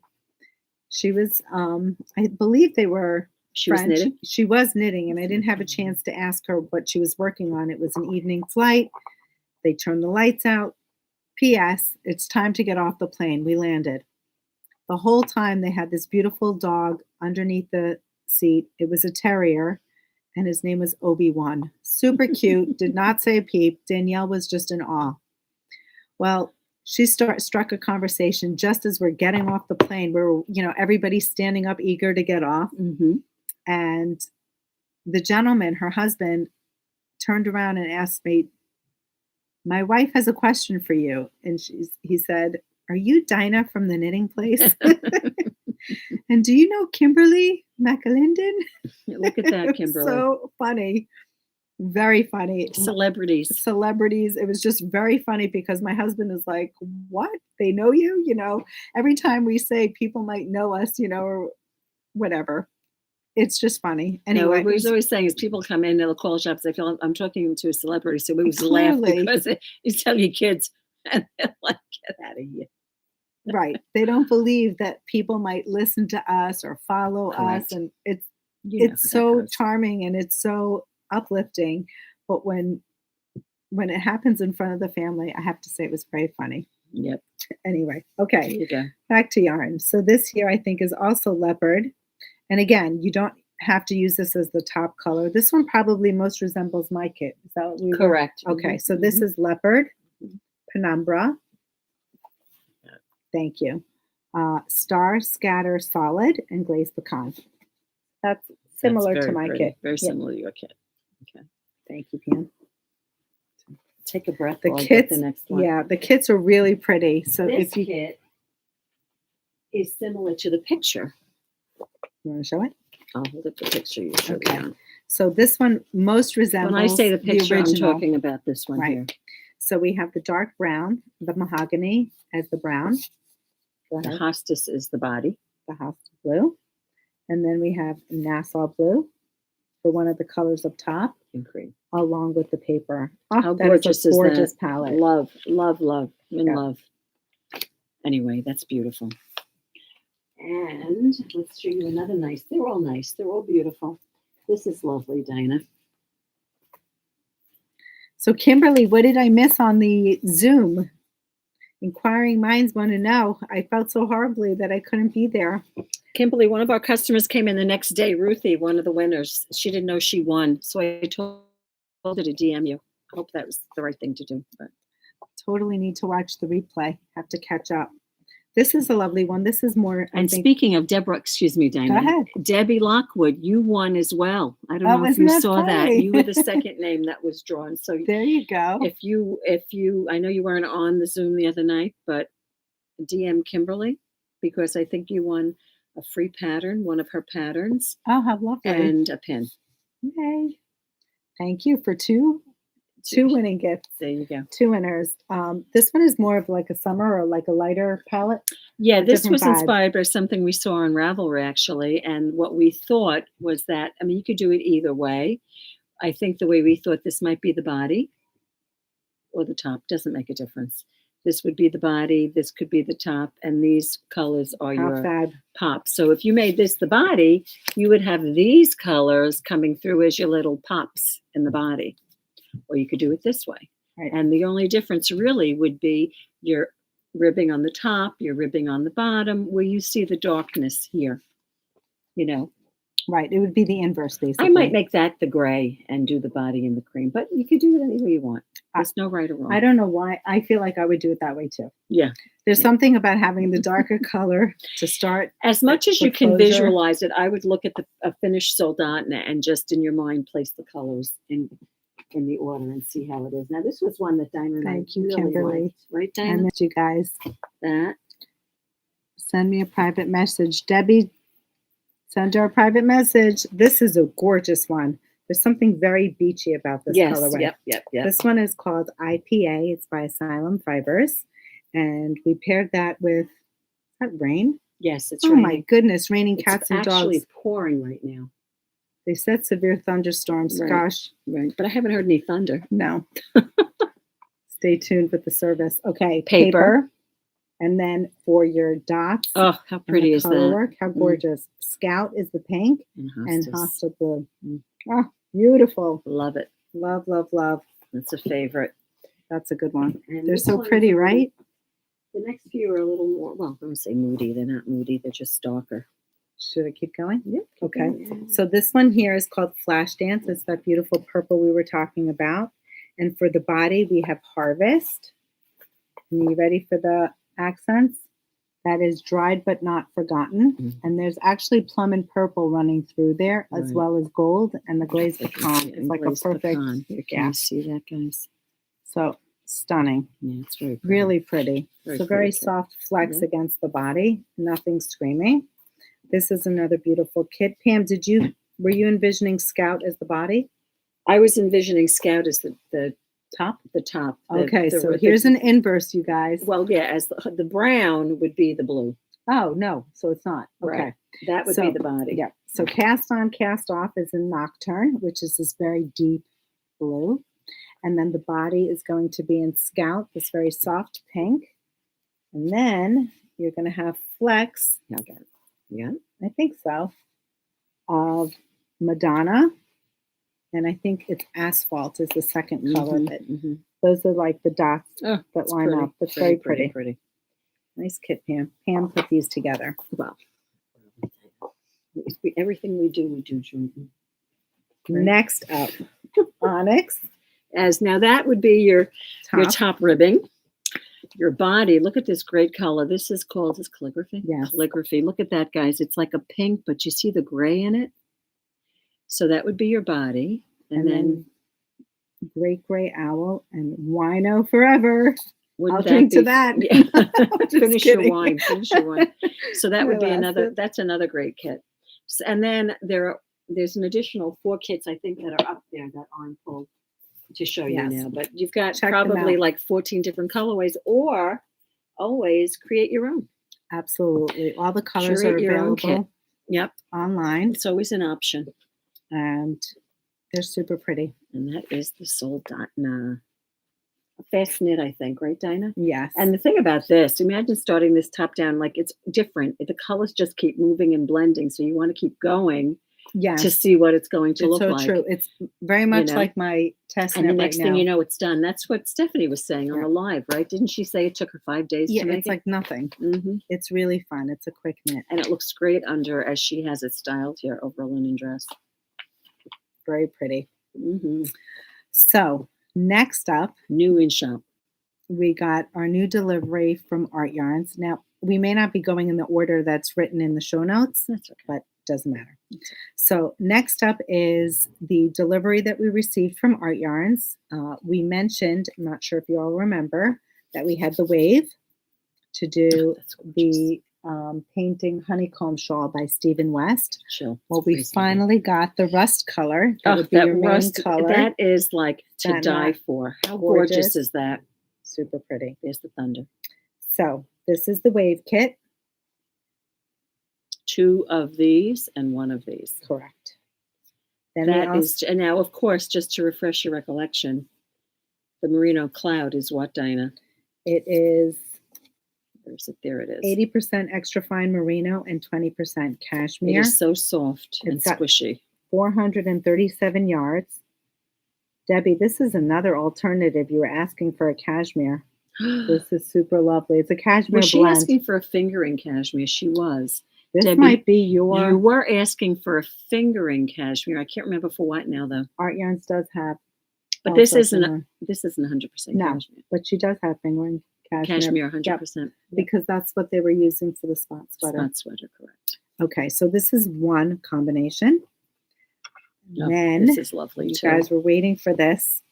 She was, I believe they were French. Was knitting? She was knitting, and I didn't have a chance to ask her what she was working on. It was an evening flight. They turned the lights out. P.S. It's time to get off the plane. We landed. The whole time they had this beautiful dog underneath the seat. It was a terrier, and his name was Obi-Wan. Super cute, did not say a peep. Danielle was just in awe. Well, she struck a conversation just as we're getting off the plane. Where everybody's standing up, eager to get off. Mm-hmm. And the gentleman, her husband, turned around and asked me, "My wife has a question for you." And he said, "Are you Dinah from the knitting place? And do you know Kimberly McAlindin?" Look at that, Kimberly. So funny. Very funny. Celebrities. It was just very funny because my husband is like, "What? They know you?" Every time we say people might know us, or whatever. It's just funny. Anyway, what we're always saying is people come in, they'll call shops, they feel I'm talking to a celebrity. So we was laugh because he's telling you kids, and they're like, "Get out of here." Right. They don't believe that people might listen to us or follow us. And it's so charming and it's so uplifting. But when it happens in front of the family, I have to say it was very funny. Yep. Anyway, okay. There you go. Back to yarn. So this here I think is also leopard. And again, you don't have to use this as the top color. This one probably most resembles my kit. Is that what we were? Correct. Okay. So this is leopard, penumbra. Thank you. Star, scatter, solid, and glazed pecan. That's similar to my kit. Very similar to your kit. Okay. Thank you, Pam. Take a breath. The kits, the next one. Yeah, the kits are really pretty. So this kit is similar to the picture. You want to show it? I'll hold up the picture you showed. Okay. So this one most resembles when I say the picture, the original. I'm talking about this one here. So we have the dark brown, the mahogany as the brown. The hostas is the body. The hostas blue. And then we have Nassau blue for one of the colors up top. And cream. Along with the paper. Oh, how gorgeous is gorgeous that? Palette. Love. Love. Anyway, that's beautiful. And let's show you another nice. They're all nice. They're all beautiful. This is lovely, Dinah. So, Kimberly, what did I miss on the Zoom? Inquiring minds want to know. I felt so horribly that I couldn't be there. Kimberly, one of our customers came in the next day. Ruthie, one of the winners. She didn't know she won, so I told her to DM you. I hope that was the right thing to do. But totally need to watch the replay. Have to catch up. This is a lovely one. This is more. And speaking of Deborah, excuse me, Dina. Go ahead. Debbie Lockwood, you won as well. I don't know if you saw that. You were the second name that was drawn. So there you go. If you, I know you weren't on the Zoom the other night, but DM Kimberly, because I think you won a free pattern, one of her patterns. Oh, how lovely. And a pin. Yay. Thank you for two winning gifts. There you go. 2 winners. This one is more of like a summer or like a lighter palette. Yeah, this was inspired by something we saw on Ravelry, actually. And what we thought was that, I mean, you could do it either way. I think the way we thought this might be the body or the top. Doesn't make a difference. This would be the body. This could be the top. And these colors are your pops. So if you made this the body, you would have these colors coming through as your little pops in the body. Or you could do it this way. Right. And the only difference really would be your ribbing on the top, your ribbing on the bottom, where you see the darkness here, you know. Right. It would be the inverse, basically. I might make that the gray and do the body in the cream, but you could do it any way you want. There's no right or wrong. I don't know why. I feel like I would do it that way too. Yeah. There's something about having the darker color to start. As much as you can visualize it, I would look at a finished Soldotna and just in your mind place the colors in the order and see how it is. Now, this was one that Dina and I really Kimberly. liked. Right, Dina? I missed you guys. That. Send me a private message. Debbie, send her a private message. This is a gorgeous one. There's something very beachy about this colorway. Yep. This one is called IPA. It's by Asylum Fibers. And we paired that with, is that rain? Yes, it's raining. My goodness, raining cats and dogs. It's actually pouring right now. They said severe thunderstorms. Right. Gosh. Right. But I haven't heard any thunder. No. Stay tuned with the service. Okay. Paper. And then for your dots. Oh, how pretty is that? Work, how gorgeous. Scout is the pink and Hosta blue. Mm. Oh, beautiful. Love it. Love, love, love. That's a favorite. That's a good one. And they're so pretty, right? The next few are a little more, well, I don't say moody. They're not moody. They're just darker. Should I keep going? Yeah. Okay. So this one here is called Flash Dance. It's that beautiful purple we were talking about. And for the body, we have Harvest. Are you ready for the accents? That is Dried But Not Forgotten. Mm-hmm. And there's actually plum and purple running through there, as well as gold. And the glazed pecan is like a perfect. Here, can you see that, guys? So stunning. Yeah, it's very pretty. Really pretty. So very soft flex against the body. Nothing screaming. This is another beautiful kit. Pam, were you envisioning Scout as the body? I was envisioning Scout as the top. The top. Okay, so here's an inverse, you guys. Well, yeah, as the brown would be the blue. Oh, no, so it's not. Okay. Right. That would be the body. Yeah. So cast on, cast off is in Nocturne, which is this very deep blue. And then the body is going to be in Scout, this very soft pink. And then you're going to have Flex. Okay. Yeah, I think so. Of Madonna. And I think it's Asphalt is the second color. Those are like the dots that line up. It's very pretty. Nice kit, Pam. Pam put these together. Well, everything we do, Jordan. Next up, Onyx. Now that would be your top ribbing. Your body, look at this great color. This is called calligraphy. Yeah. Calligraphy. Look at that, guys. It's like a pink, but you see the gray in it. So that would be your body. And then Great Gray Owl and Wino Forever. I'll drink to that. Yeah. Finish your wine. So that would be that's another great kit. And then there's an additional 4 kits, I think, that are up there that aren't pulled to show you now. But you've got probably like 14 different colorways, or always create your own. Absolutely. All the colors are available. Yep. Online. It's always an option. And they're super pretty. And that is the Soldotna. A fast knit, I think, right, Dina? Yes. And the thing about this, imagine starting this top down, like it's different. The colors just keep moving and blending. So you want to keep going Yes. to see what it's going to look so like. True. It's very much like my test. And the next thing you know, it's done. That's what Stephanie was saying on the live, right? Didn't she say it took her 5 days to make it? Yeah, it's like nothing. It's really fun. It's a quick knit. And it looks great under, as she has it styled here, over a linen dress. Very pretty. So next up, new in shop, we got our new delivery from Art Yarns. Now, we may not be going in the order that's written in the show notes. That's okay. But doesn't matter. So next up is the delivery that we received from Art Yarns. We mentioned, I'm not sure if you all remember, that we had the wave to do the painting Honeycomb Shawl by Stephen West. Sure. Well, we finally got the rust color. That would be your main color. That is like to die for. How gorgeous is that? Super pretty. There's the thunder. So this is the wave kit. 2 of these and 1 of these. Correct. Then and now, of course, just to refresh your recollection, the merino cloud is what, Dinah? It is. Where's it? There it is. 80% extra fine merino and 20% cashmere. It is so soft and squishy. 437 yards. Debbie, this is another alternative. You were asking for a cashmere. This is super lovely. It's a cashmere blend. Was she asking for a fingering cashmere? She was. This Debbie, might be your... You were asking for a fingering cashmere. I can't remember for what now, though. Art Yarns does have... But this isn't 100% cashmere. But she does have fingering cashmere. 100%. Yep. Because that's what they were using for the spot sweater. Spot sweater, correct. Okay, so this is one combination. Then, this is lovely, you guys were waiting for this.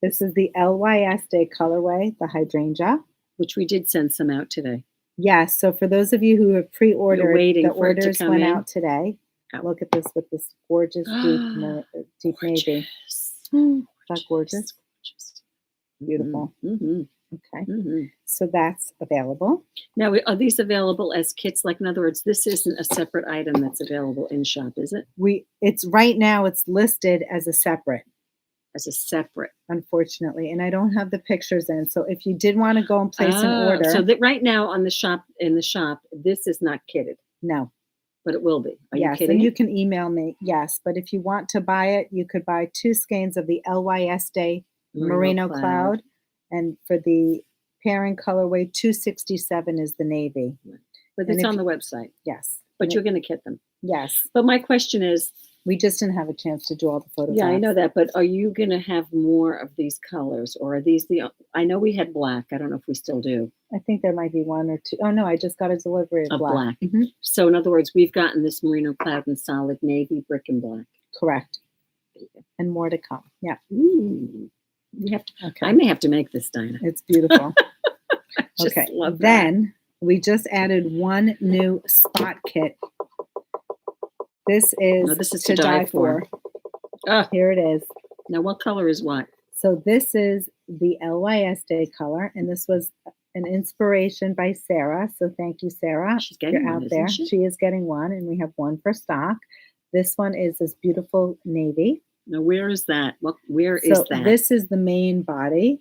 This is the LYS Day colorway, the hydrangea. Which we did send some out today. Yes, so for those of you who have pre-ordered, the orders went out today. Oh. Look at this with this gorgeous deep navy. Is that gorgeous? Beautiful. Okay, so that's available. Now, are these available as kits? Like, in other words, this isn't a separate item that's available in shop, is it? It's right now. It's listed as a separate. Unfortunately, and I don't have the pictures in. So if you did want to go and place an order, so that right now in the shop, this is not kitted. No, but it will be. Are you kidding? And you can email me. Yes, but if you want to buy it, you could buy 2 skeins of the LYS Day Merino Cloud, and for the pairing colorway, 267 is the navy. But it's on the website. Yes, but you're going to kit them. Yes, but my question is. We just didn't have a chance to do all the photographs. Yeah, I know that, but are you going to have more of these colors, or are these I know we had black. I don't know if we still do. I think there might be 1 or 2. Oh, no, I just got a delivery of black. So in other words, we've gotten this merino cloud in solid navy, brick, and black. Correct. And more to come. Yeah. Ooh. We have to. Okay. I may have to make this, Dinah. It's beautiful. Okay. Then we just added 1 new spot kit. This is to die for. Here it is. Now, what color is what? So this is the LYS Day color, and this was an inspiration by Sarah. So thank you, Sarah. She's getting one, out there. She is getting 1, and we have 1 for stock. This one is this beautiful navy. Now, where is that? Where is that? This is the main body.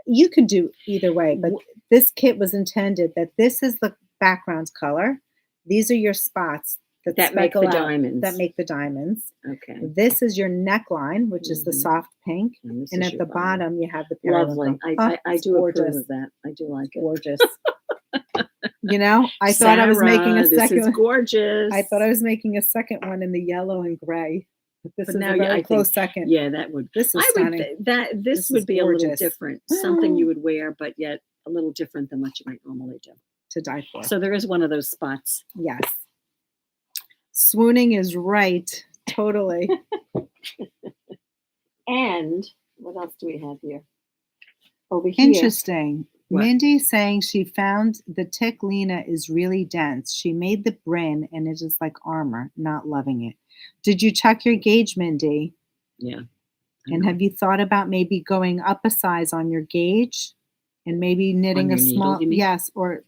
You could do either way, but this kit was intended that this is the background color. These are your spots. That make the diamonds. That make the diamonds. Okay. This is your neckline, which is the soft pink. And at the bottom, you have the lovely. I do approve of that. I do like it. Gorgeous. You know, I thought I was making a second. This is gorgeous. I thought I was making a second one in the yellow and gray. This is now a very close second. Yeah, that would. This is stunning. This would be a little different. Something you would wear, but yet a little different than what you might normally do. To die for. So there is one of those spots. Yes. Swooning is right. Totally. And what else do we have here? Over here. Interesting. What? Mindy saying she found the tick Lena is really dense. She made the brin and it is like armor. Not loving it. Did you check your gauge, Mindy? Yeah. And have you thought about maybe going up a size on your gauge and maybe knitting a small, needle, yes, or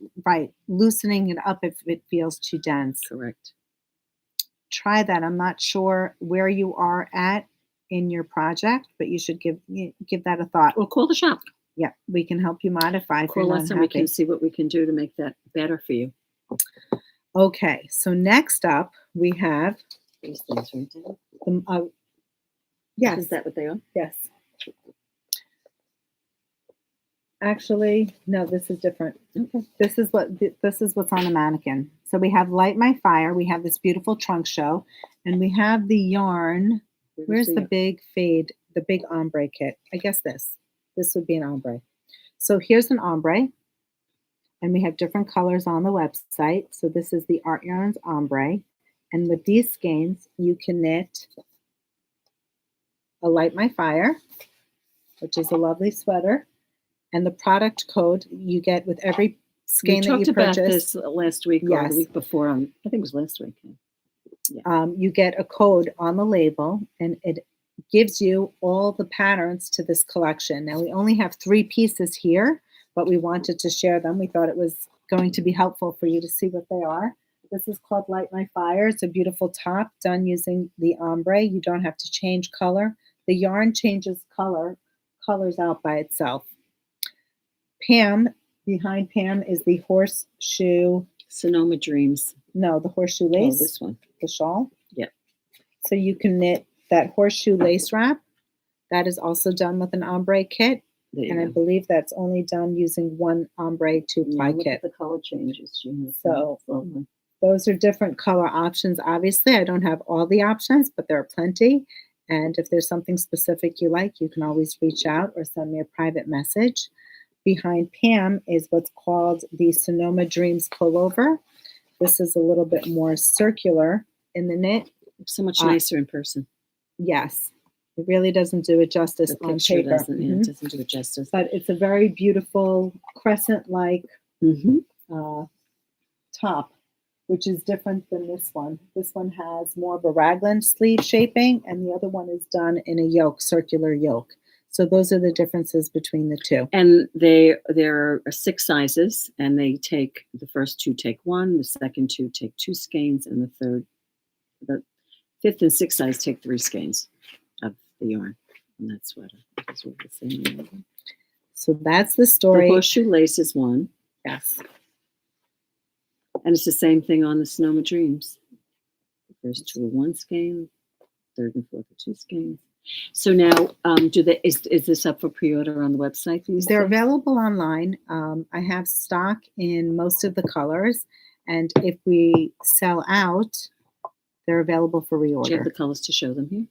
loosening it up if it feels too dense. Correct. Try that. I'm not sure where you are at in your project, but you should give that a thought. Or call the shop. Yeah, we can help you modify. Call us and we can see what we can do to make that better for you. Okay, so next up we have These things right there. Yes. Is that what they are? Yes. Actually, no, this is different. Okay. This is what's on the mannequin. So we have Light My Fire. We have this beautiful trunk show, and we have the yarn. Where's the big fade, the big ombre kit? I guess this would be an ombre. So here's an ombre, and we have different colors on the website. So this is the Art Yarns ombre, and with these skeins, you can knit a Light My Fire, which is a lovely sweater. And the product code you get with every skein that you purchase. We talked about this last week or the week before. I think it was last week. Yeah. You get a code on the label, and it gives you all the patterns to this collection. Now, we only have 3 pieces here, but we wanted to share them. We thought it was going to be helpful for you to see what they are. This is called Light My Fire. It's a beautiful top done using the ombre. You don't have to change color. The yarn changes colors out by itself. Pam, behind Pam is the horseshoe. Sonoma Dreams. No, the horseshoe lace. Oh, this one. The shawl. Yeah. So you can knit that horseshoe lace wrap. That is also done with an ombre kit. And I believe that's only done using one ombre 2-ply kit. The color changes. So those are different color options. Obviously, I don't have all the options, but there are plenty. And if there's something specific you like, you can always reach out or send me a private message. Behind Pam is what's called the Sonoma Dreams pullover. This is a little bit more circular in the knit. So much nicer in person. Yes. It really doesn't do it justice on paper. It doesn't do it justice. But it's a very beautiful crescent-like top, which is different than this one. This one has more of a raglan sleeve shaping, and the other one is done in a yoke, circular yoke. So those are the differences between the two. And there are 6 sizes, and the first 2 take 1, the second 2 take 2 skeins, and the 5th and 6th size take 3 skeins of the yarn on that sweater. That's what we're saying. So that's the story. The horseshoe lace is 1. Yes. And it's the same thing on the Sonoma Dreams. The first 2 are 1 skein, 3rd and 4th are 2 skeins. So now, is this up for pre-order on the website? They're available online. I have stock in most of the colors, and if we sell out, they're available for reorder. Do you have the colors to show them here?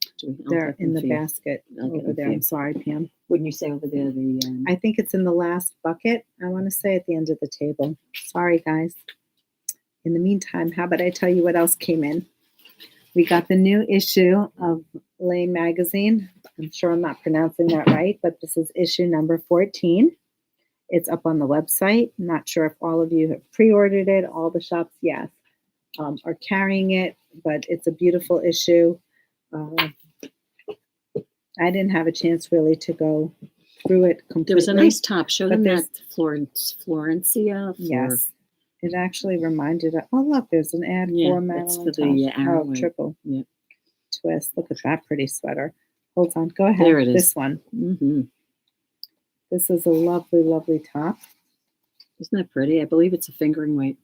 They're in the basket over there. I'm sorry, Pam. Wouldn't you say over there? I think it's in the last bucket. I want to say at the end of the table. Sorry, guys. In the meantime, how about I tell you what else came in? We got the new issue of Lane magazine. I'm sure I'm not pronouncing that right, but this is issue number 14. It's up on the website. I'm not sure if all of you have pre-ordered it. All the shops, yes, are carrying it, but it's a beautiful issue. I didn't have a chance really to go through it completely. There was a nice top. Show them that Florencia. Yes. It actually reminded us. Oh, look, there's an ad for Madeline Tosh. Triple twist. Look at that pretty sweater. Hold on. Go ahead. There it is. This one. Mm-hmm. This is a lovely, lovely top. Isn't that pretty? I believe it's a fingering weight.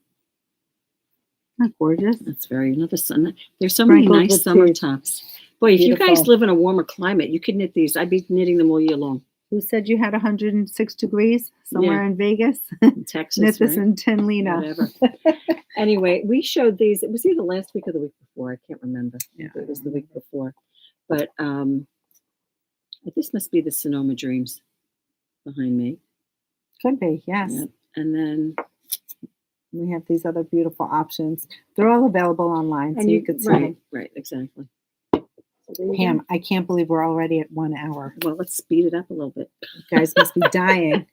Isn't that gorgeous? That's very There's so many nice summer tops. Boy, if you guys live in a warmer climate, you could knit these. I'd be knitting them all year long. Who said you had 106 degrees somewhere in Vegas? In Texas, knit this in Tenlina. Whatever. Anyway, we showed these. It was either last week or the week before. I can't remember. Yeah, it was the week before. But this must be the Sonoma Dreams behind me. Could be, yes. Yep. And then we have these other beautiful options. They're all available online, so you could see them. Right, exactly. Pam, I can't believe we're already at 1 hour. Well, let's speed it up a little bit. You guys must be dying.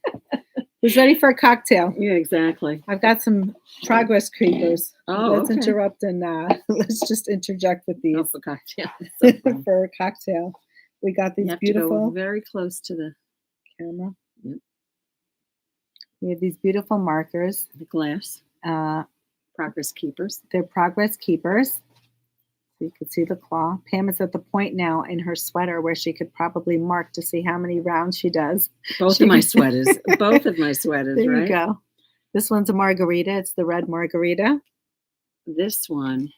Who's ready for a cocktail? Yeah, exactly. I've got some progress creepers. Oh, let's interrupt and let's just interject with these. For cocktail. For a cocktail. We got these beautiful. To go very close to the camera. Yep. We have these beautiful markers. The glass. Progress keepers. They're progress keepers. So you can see the claw. Pam is at the point now in her sweater where she could probably mark to see how many rounds she does. Both of my sweaters. Both of my sweaters, there right? You go. This one's a margarita. It's the red margarita. This one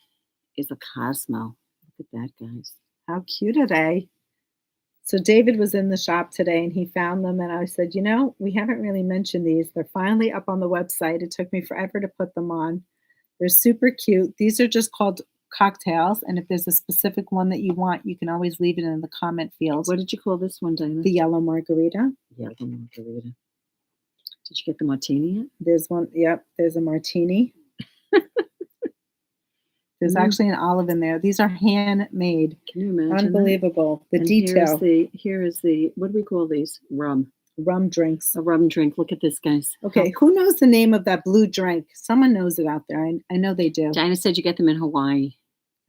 is a Cosmo. Look at that, guys. How cute are they? So David was in the shop today and he found them and I said, you know, we haven't really mentioned these. They're finally up on the website. It took me forever to put them on. They're super cute. These are just called cocktails. And if there's a specific one that you want, you can always leave it in the comment field. What did you call this one, Dina? The yellow margarita. Yellow margarita. Did you get the martini yet? There's one. Yep. There's a martini. There's actually an olive in there. These are handmade. Can you imagine? Unbelievable. That? The detail. Here is the, what do we call these? Rum. Rum drinks. A rum drink. Look at this, guys. Okay. Who knows the name of that blue drink? Someone knows it out there. I know they do. Dinah said you get them in Hawaii.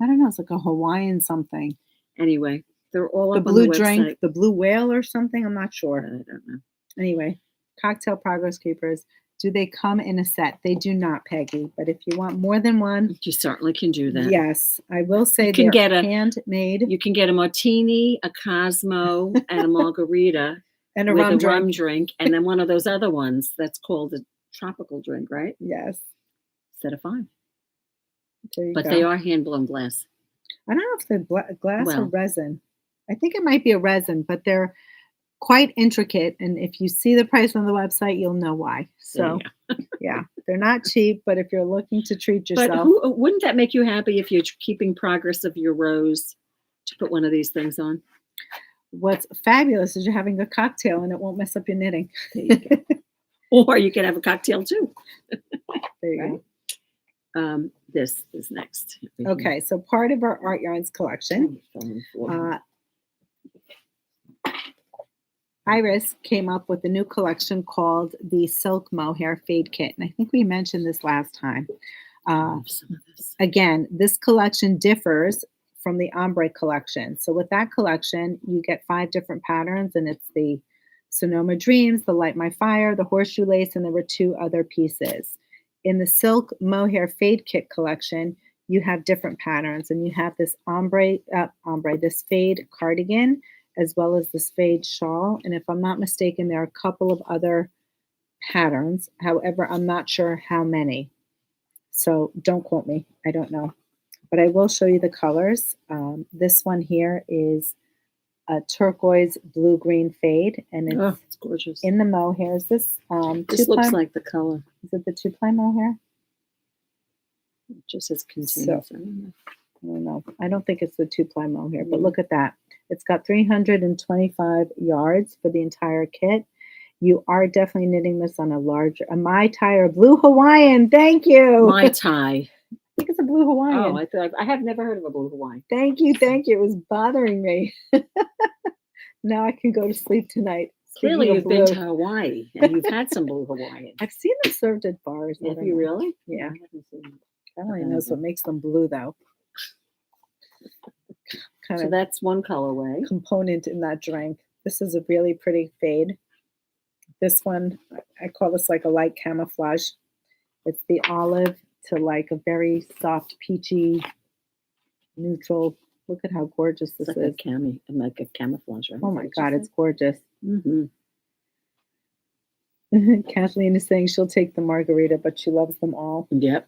I don't know. It's like a Hawaiian something. Anyway, they're all the up blue on the drink, website. The blue whale or something. I'm not sure. I don't know. Anyway, cocktail progress keepers. Do they come in a set? They do not, Peggy. But if you want more than one, you certainly can do that. Yes, I will say you can get handmade. You can get a martini, a Cosmo, and a margarita, and a rum drink, and then one of those other ones that's called a tropical drink, right? Yes. Instead of 5. But they are hand blown glass. I don't know if they're glass or resin. I think it might be a resin, but they're quite intricate. And if you see the price on the website, you'll know why. So, yeah, they're not cheap, but if you're looking to treat yourself. But wouldn't that make you happy if you're keeping progress of your rows to put one of these things on? What's fabulous is you're having a cocktail and it won't mess up your knitting. There you go. Or you can have a cocktail too. There you go. This is next. Okay, so part of our art yarns collection. Iris came up with a new collection called the Silk Mohair Fade Kit. And I think we mentioned this last time. Again, this collection differs from the Ombre collection. So with that collection, you get 5 different patterns, and it's the Sonoma Dreams, the Light My Fire, the Horseshoe Lace, and there were 2 other pieces. In the Silk Mohair Fade Kit collection, you have different patterns, and you have this this fade cardigan, as well as this fade shawl. And if I'm not mistaken, there are a couple of other patterns. However, I'm not sure how many. So don't quote me. I don't know. But I will show you the colors. This one here is a turquoise blue-green fade. And it's gorgeous. In the mohair. Is this this looks like the color. Is it the 2-ply mohair? It just says continues. So, I don't know. I don't think it's the 2-ply mohair, but look at that. It's got 325 yards for the entire kit. You are definitely knitting this on a Mai Tai or blue Hawaiian. Thank you. Mai Tai. I think it's a blue Hawaiian. Oh, I have never heard of a blue Hawaiian. Thank you. Thank you. It was bothering me. Now I can go to sleep tonight. Clearly you've been to Hawaii and you've had some blue Hawaiian. I've seen them served at bars. Have you really? Yeah. I haven't seen them. Everybody knows what makes them blue, though. So that's one colorway. Component in that drink. This is a really pretty fade. This one, I call this like a light camouflage. It's the olive to like a very soft, peachy, neutral. Look at how gorgeous this is. Like a camouflage. Right? Oh my God, it's gorgeous. Mm-hmm. Kathleen is saying she'll take the margarita, but she loves them all. Yep.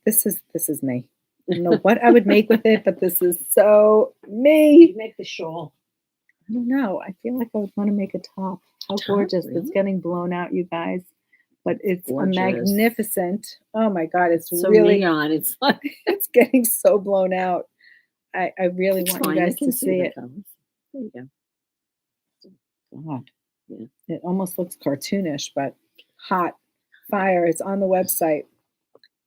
This is me. I don't know what I would make with it, but this is so me. You make the shawl. I don't know. I feel like I would want to make a top. How gorgeous. Really? It's getting blown out, you guys. But it's a magnificent. Oh my God. It's so really neon. It's like it's getting so blown out. I really want you guys to see it. There you go. God. Yeah. It almost looks cartoonish, but hot fire. It's on the website.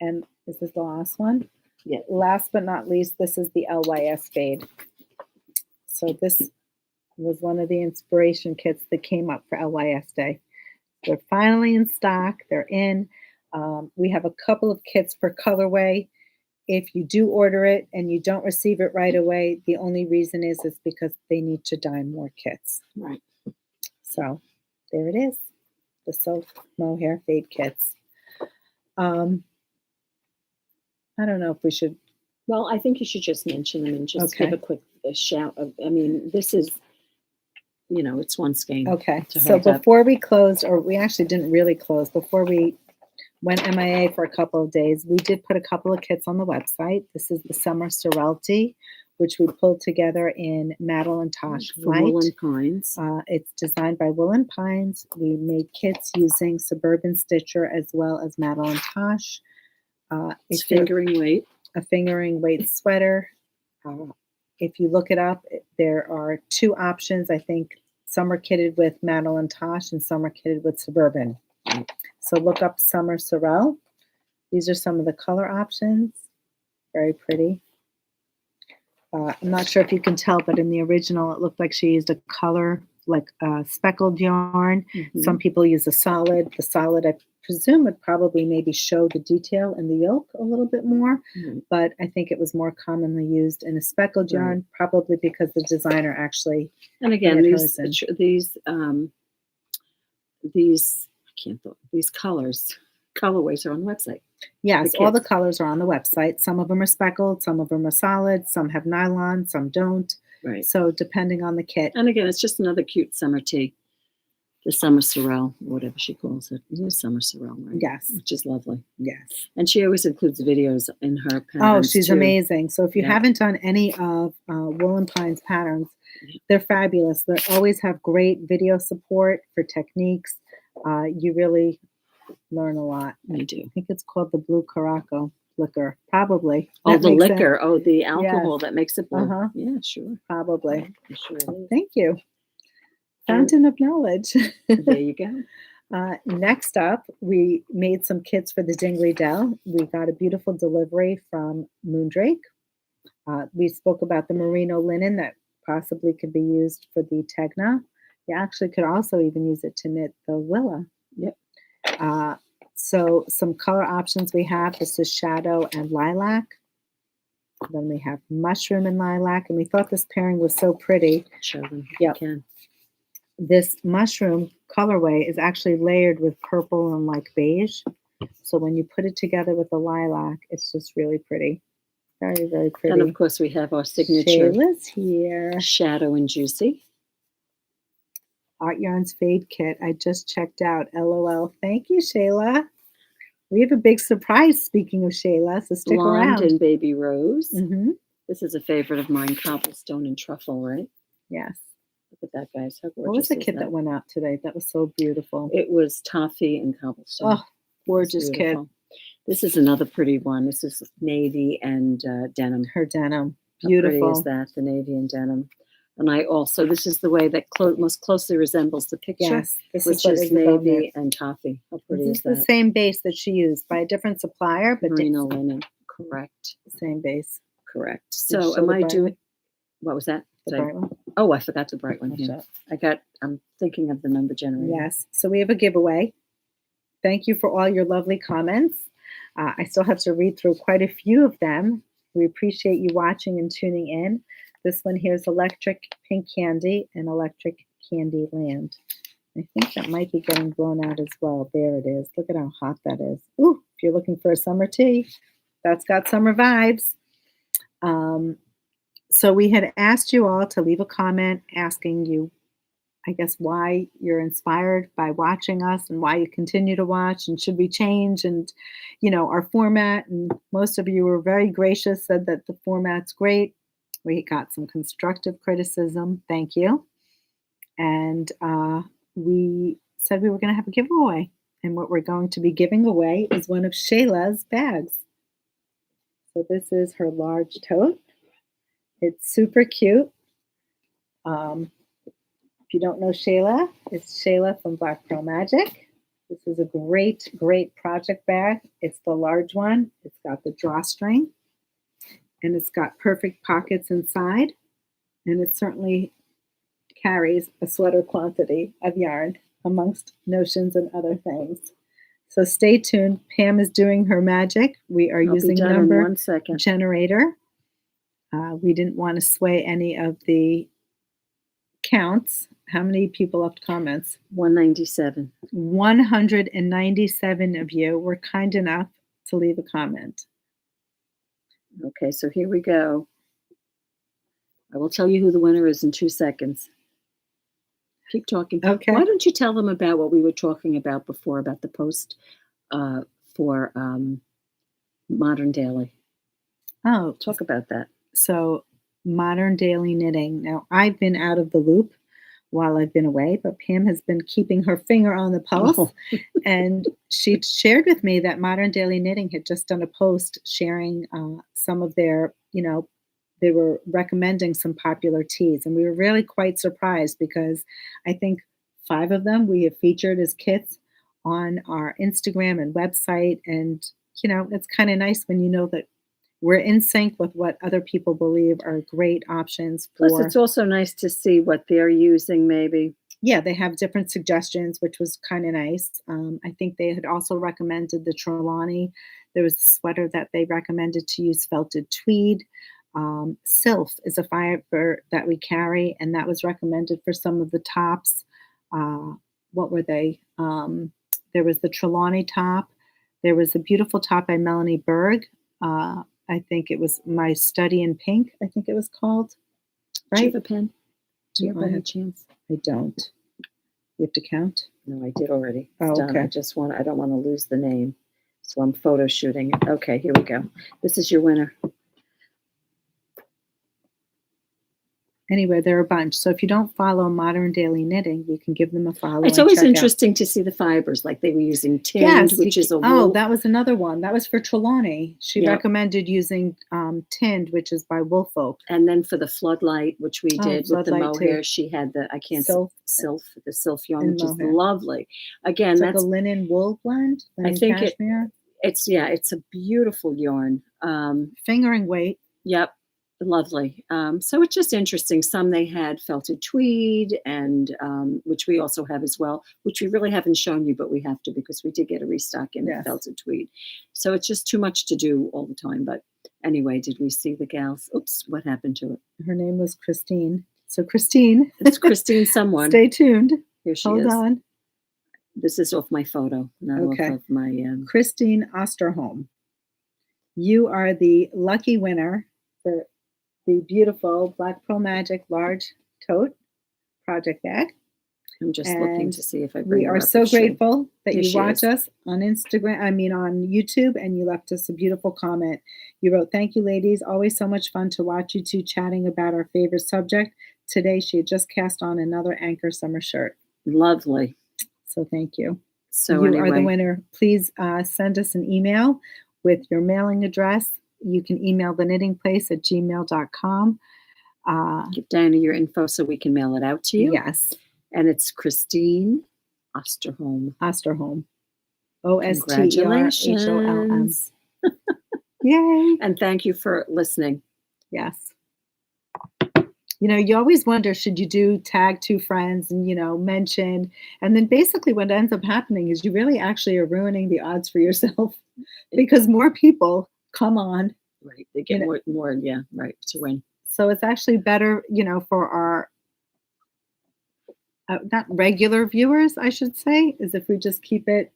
And is this the last one? Yeah. Last but not least, this is the LYS fade. So this was one of the inspiration kits that came up for LYS Day. They're finally in stock. They're in. We have a couple of kits per colorway. If you do order it and you don't receive it right away, the only reason is because they need to dye more kits. Right. So there it is. The Silk Mohair Fade Kits. I don't know if we should. Well, I think you should just mention them and just give a quick shout. This is, it's one skein. Okay. So before we closed, or we actually didn't really close, before we went MIA for a couple of days. We did put a couple of kits on the website. This is the Summer Sorority, which we pulled together in Madeline Tosh White. Willa Pines. It's designed by Willa Pines. We made kits using Suburban Stitcher as well as Madeline Tosh. It's fingering weight. A fingering weight sweater. If you look it up, there are 2 options. I think some are kitted with Madeline Tosh and some are kitted with Suburban. So look up Summer Sorrel. These are some of the color options. Very pretty. I'm not sure if you can tell, but in the original, it looked like she used a color, like speckled yarn. Mm-hmm. Some people use a solid. The solid, I presume, would probably maybe show the detail in the yoke a little bit more, but I think it was more commonly used in a speckled yarn, probably because the designer actually. And again, these colorways are on the website. Yes, all the colors are on the website. Some of them are speckled, some of them are solid, some have nylon, some don't. Right. So depending on the kit. And again, it's just another cute summer tee. The Summer Sorrel, whatever she calls it. It is Summer Sorrel, right? Yes. Which is lovely. Yes. And she always includes videos in her patterns. Oh, she's too. amazing. So if you haven't done any of Willa Pines patterns, they're fabulous. They always have great video support for techniques. You really learn a lot. I do. I think it's called the Blue Caraco liquor. Probably. Oh, the liquor. Oh, the alcohol that makes it blue. Uh-huh. Yeah, sure. Probably. I'm sure it is. Thank you. Fountain of knowledge. There you go. Next up, we made some kits for the Dingley Dell. We got a beautiful delivery from Moondrake. We spoke about the merino linen that possibly could be used for the Tegna. You actually could also even use it to knit the Willa. Yep. So some color options we have. This is Shadow and Lilac. Then we have Mushroom and Lilac. And we thought this pairing was so pretty. Show them. Yep. You can. This mushroom colorway is actually layered with purple and like beige. So when you put it together with the lilac, it's just really pretty. Very, very pretty. And of course, we have our signature Shayla's here. Shadow and Juicy. Art Yarns Fade Kit. I just checked out. LOL. Thank you, Shayla. We have a big surprise, speaking of Shayla, so stick Blonde around. and Baby Rose. Mm-hmm. This is a favorite of mine, Cobblestone and Truffle, right? Yes. Look at that, guys. How gorgeous What was the is kit that went out today? That was so beautiful. It was Toffee and Cobblestone. Oh, gorgeous kit. This is another pretty one. This is navy and denim. Her denim. Beautiful. How pretty is that, the navy and denim? And I also, this is the way that most closely resembles the picture, yes, this which is is navy and toffee. How pretty this is that? The same base that she used by a different supplier, but merino linen. Correct. Same base. Correct. So am I doing, what was that? The bright one? Oh, I forgot the bright one here. I'm thinking of the number generator. Yes. So we have a giveaway. Thank you for all your lovely comments. I still have to read through quite a few of them. We appreciate you watching and tuning in. This one here is Electric Pink Candy and Electric Candy Land. I think that might be getting blown out as well. There it is. Look at how hot that is. Ooh, if you're looking for a summer tee, that's got summer vibes. So we had asked you all to leave a comment asking you, I guess, why you're inspired by watching us and why you continue to watch and should we change and, our format. And most of you were very gracious, said that the format's great. We got some constructive criticism. Thank you. And we said we were going to have a giveaway. And what we're going to be giving away is one of Shayla's bags. So this is her large tote. It's super cute. If you don't know Shayla, it's Shayla from Black Pearl Magic. This is a great, great project bag. It's the large one. It's got the drawstring. And it's got perfect pockets inside. And it certainly carries a sweater quantity of yarn amongst notions and other things. So stay tuned. Pam is doing her magic. We are using number 1 second. generator. We didn't want to sway any of the counts. How many people left comments? 197. 197 of you were kind enough to leave a comment. Okay, so here we go. I will tell you who the winner is in 2 seconds. Keep talking. Okay. Why don't you tell them about what we were talking about before, about the post for Modern Daily. Oh, talk about that. So Modern Daily Knitting. Now, I've been out of the loop while I've been away, but Pam has been keeping her finger on the pulse. And she shared with me that Modern Daily Knitting had just done a post sharing some of their, they were recommending some popular teas. And we were really quite surprised because I think 5 of them we have featured as kits on our Instagram and website. And, it's kind of nice when you know that we're in sync with what other people believe are great options for. Plus, it's also nice to see what they're using, maybe. Yeah, they have different suggestions, which was kind of nice. I think they had also recommended the Trelawney. There was a sweater that they recommended to use felted tweed. Sylph is a fiber that we carry, and that was recommended for some of the tops. What were they? There was the Trelawney top. There was a beautiful top by Melanie Berg. I think it was My Study in Pink, I think it was called. Right? Do you have a pen? Do you have any chance? I don't. You have to count? No, I did already. It's done. Okay. I don't want to lose the name. So I'm photo shooting it. Okay, here we go. This is your winner. Anyway, there are a bunch. So if you don't follow Modern Daily Knitting, you can give them a follow. It's always interesting to see the fibers, like they were using tinned, which is a wool. Oh, that was another one. That was for Trelawney. She recommended using tinned, which is by Woolfolk. And then for the Floodlight, which we did with the mohair, she had the the Sylph yarn, which is lovely. Again, it's that's like a linen wool blend. I think it's a beautiful yarn. Fingering weight. Yep. Lovely. So it's just interesting. Some they had felted tweed, and which we also have as well, which we really haven't shown you, but we have to because we did get a restock in felted tweed. So it's just too much to do all the time. But anyway, did we see the gals? Oops, what happened to it? Her name was Christine. So Christine. It's Christine someone. Stay tuned. Here she Hold is. on. This is off my photo, not off of my... Christine Osterholm. You are the lucky winner for the beautiful Black Pearl Magic large tote project bag. I'm just looking to see if I bring We are so grateful that you watch us on on YouTube, and you left us a beautiful comment. You wrote, "Thank you, ladies. Always so much fun to watch you two chatting about our favorite subject. Today, she had just cast on another Anchor summer shirt." Lovely. So thank you. So you are the winner. Please send us an email with your mailing address. You can email thenittingplace@gmail.com. Give Diana your info so we can mail it out to you. Yes. And it's Christine Osterholm. Osterholm. Congratulations. Yay. And thank you for listening. Yes. You always wonder, should you do tag 2 friends and, mention? And then basically what ends up happening is you really actually are ruining the odds for yourself because more people come on. Right. They get more, right, to win. So it's actually better, for our not regular viewers, I should say, is if we just keep it.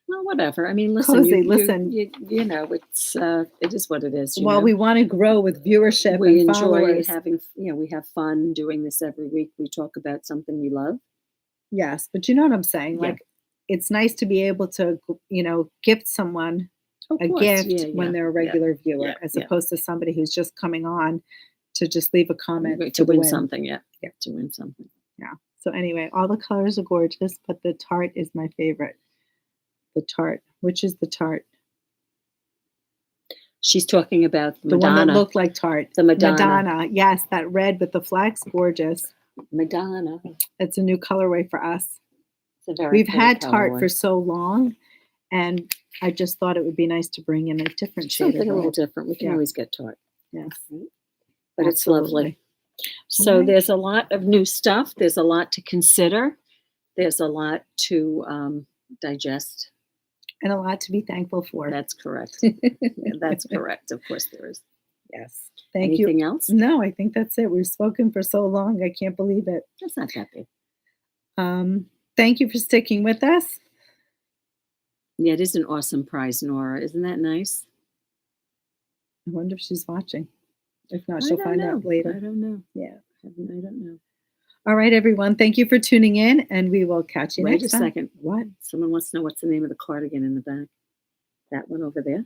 Well, whatever. I mean, listen, cozy. It's it is what it is. We want to grow with viewership. We and enjoy followers. having, we have fun doing this every week. We talk about something we love. Yes, but you know what I'm saying? Yeah. Like, it's nice to be able to, gift someone a gift when they're a regular viewer, as opposed to somebody who's just coming on to just leave a comment to win something. To win something. Yeah. So anyway, all the colors are gorgeous, but the tart is my favorite. The tart. Which is the tart? She's talking about the Madonna. one that looked like tart. The Madonna. Madonna. Yes, that red with the flex. Gorgeous. Madonna. It's a new colorway for us. We've had tart for so long, and I just thought it would be nice to bring in a different shade. Something a little different. We can always get tart. Yes. But it's lovely. So there's a lot of new stuff. There's a lot to consider. There's a lot to digest. And a lot to be thankful for. That's correct. That's correct. Of course there is. Yes. Thank you. Anything else? No, I think that's it. We've spoken for so long. I can't believe it. That's not that big. Thank you for sticking with us. Yeah, it is an awesome prize, Nora. Isn't that nice? I wonder if she's watching. If not, she'll find out later. I don't know. Yeah. I don't know. All right, everyone. Thank you for tuning in, and we will catch you next time. Wait a second. What? Someone wants to know what's the name of the cardigan in the back. That one over there.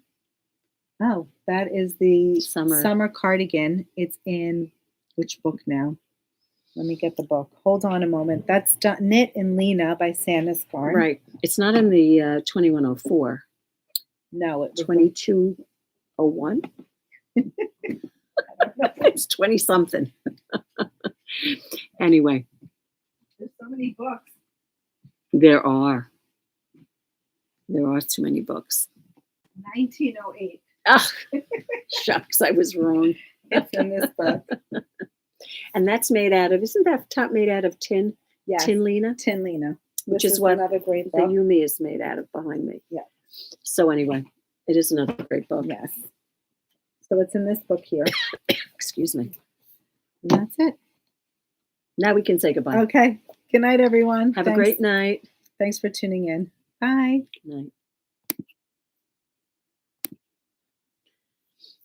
Oh, that is the Summer. summer cardigan. It's in which book now? Let me get the book. Hold on a moment. That's Knit and Lena by Sandes Garn. Right. It's not in the 2104. No, it was 2201. It's 20 something. Anyway. There's so many books. There are too many books. 1908. Ah, shucks, I was wrong. It's in this book. And that's made out of, isn't that top made out of tin? Yes. Tin Lena? Tin Lena. Which This is what another great the book. Yumi is made out of behind me. Yeah. So anyway, it is another great book. Yes. So it's in this book here. Excuse me. And that's it. Now we can say goodbye. Okay. Good night, everyone. Have a great night. Thanks for tuning in. Bye. Good night.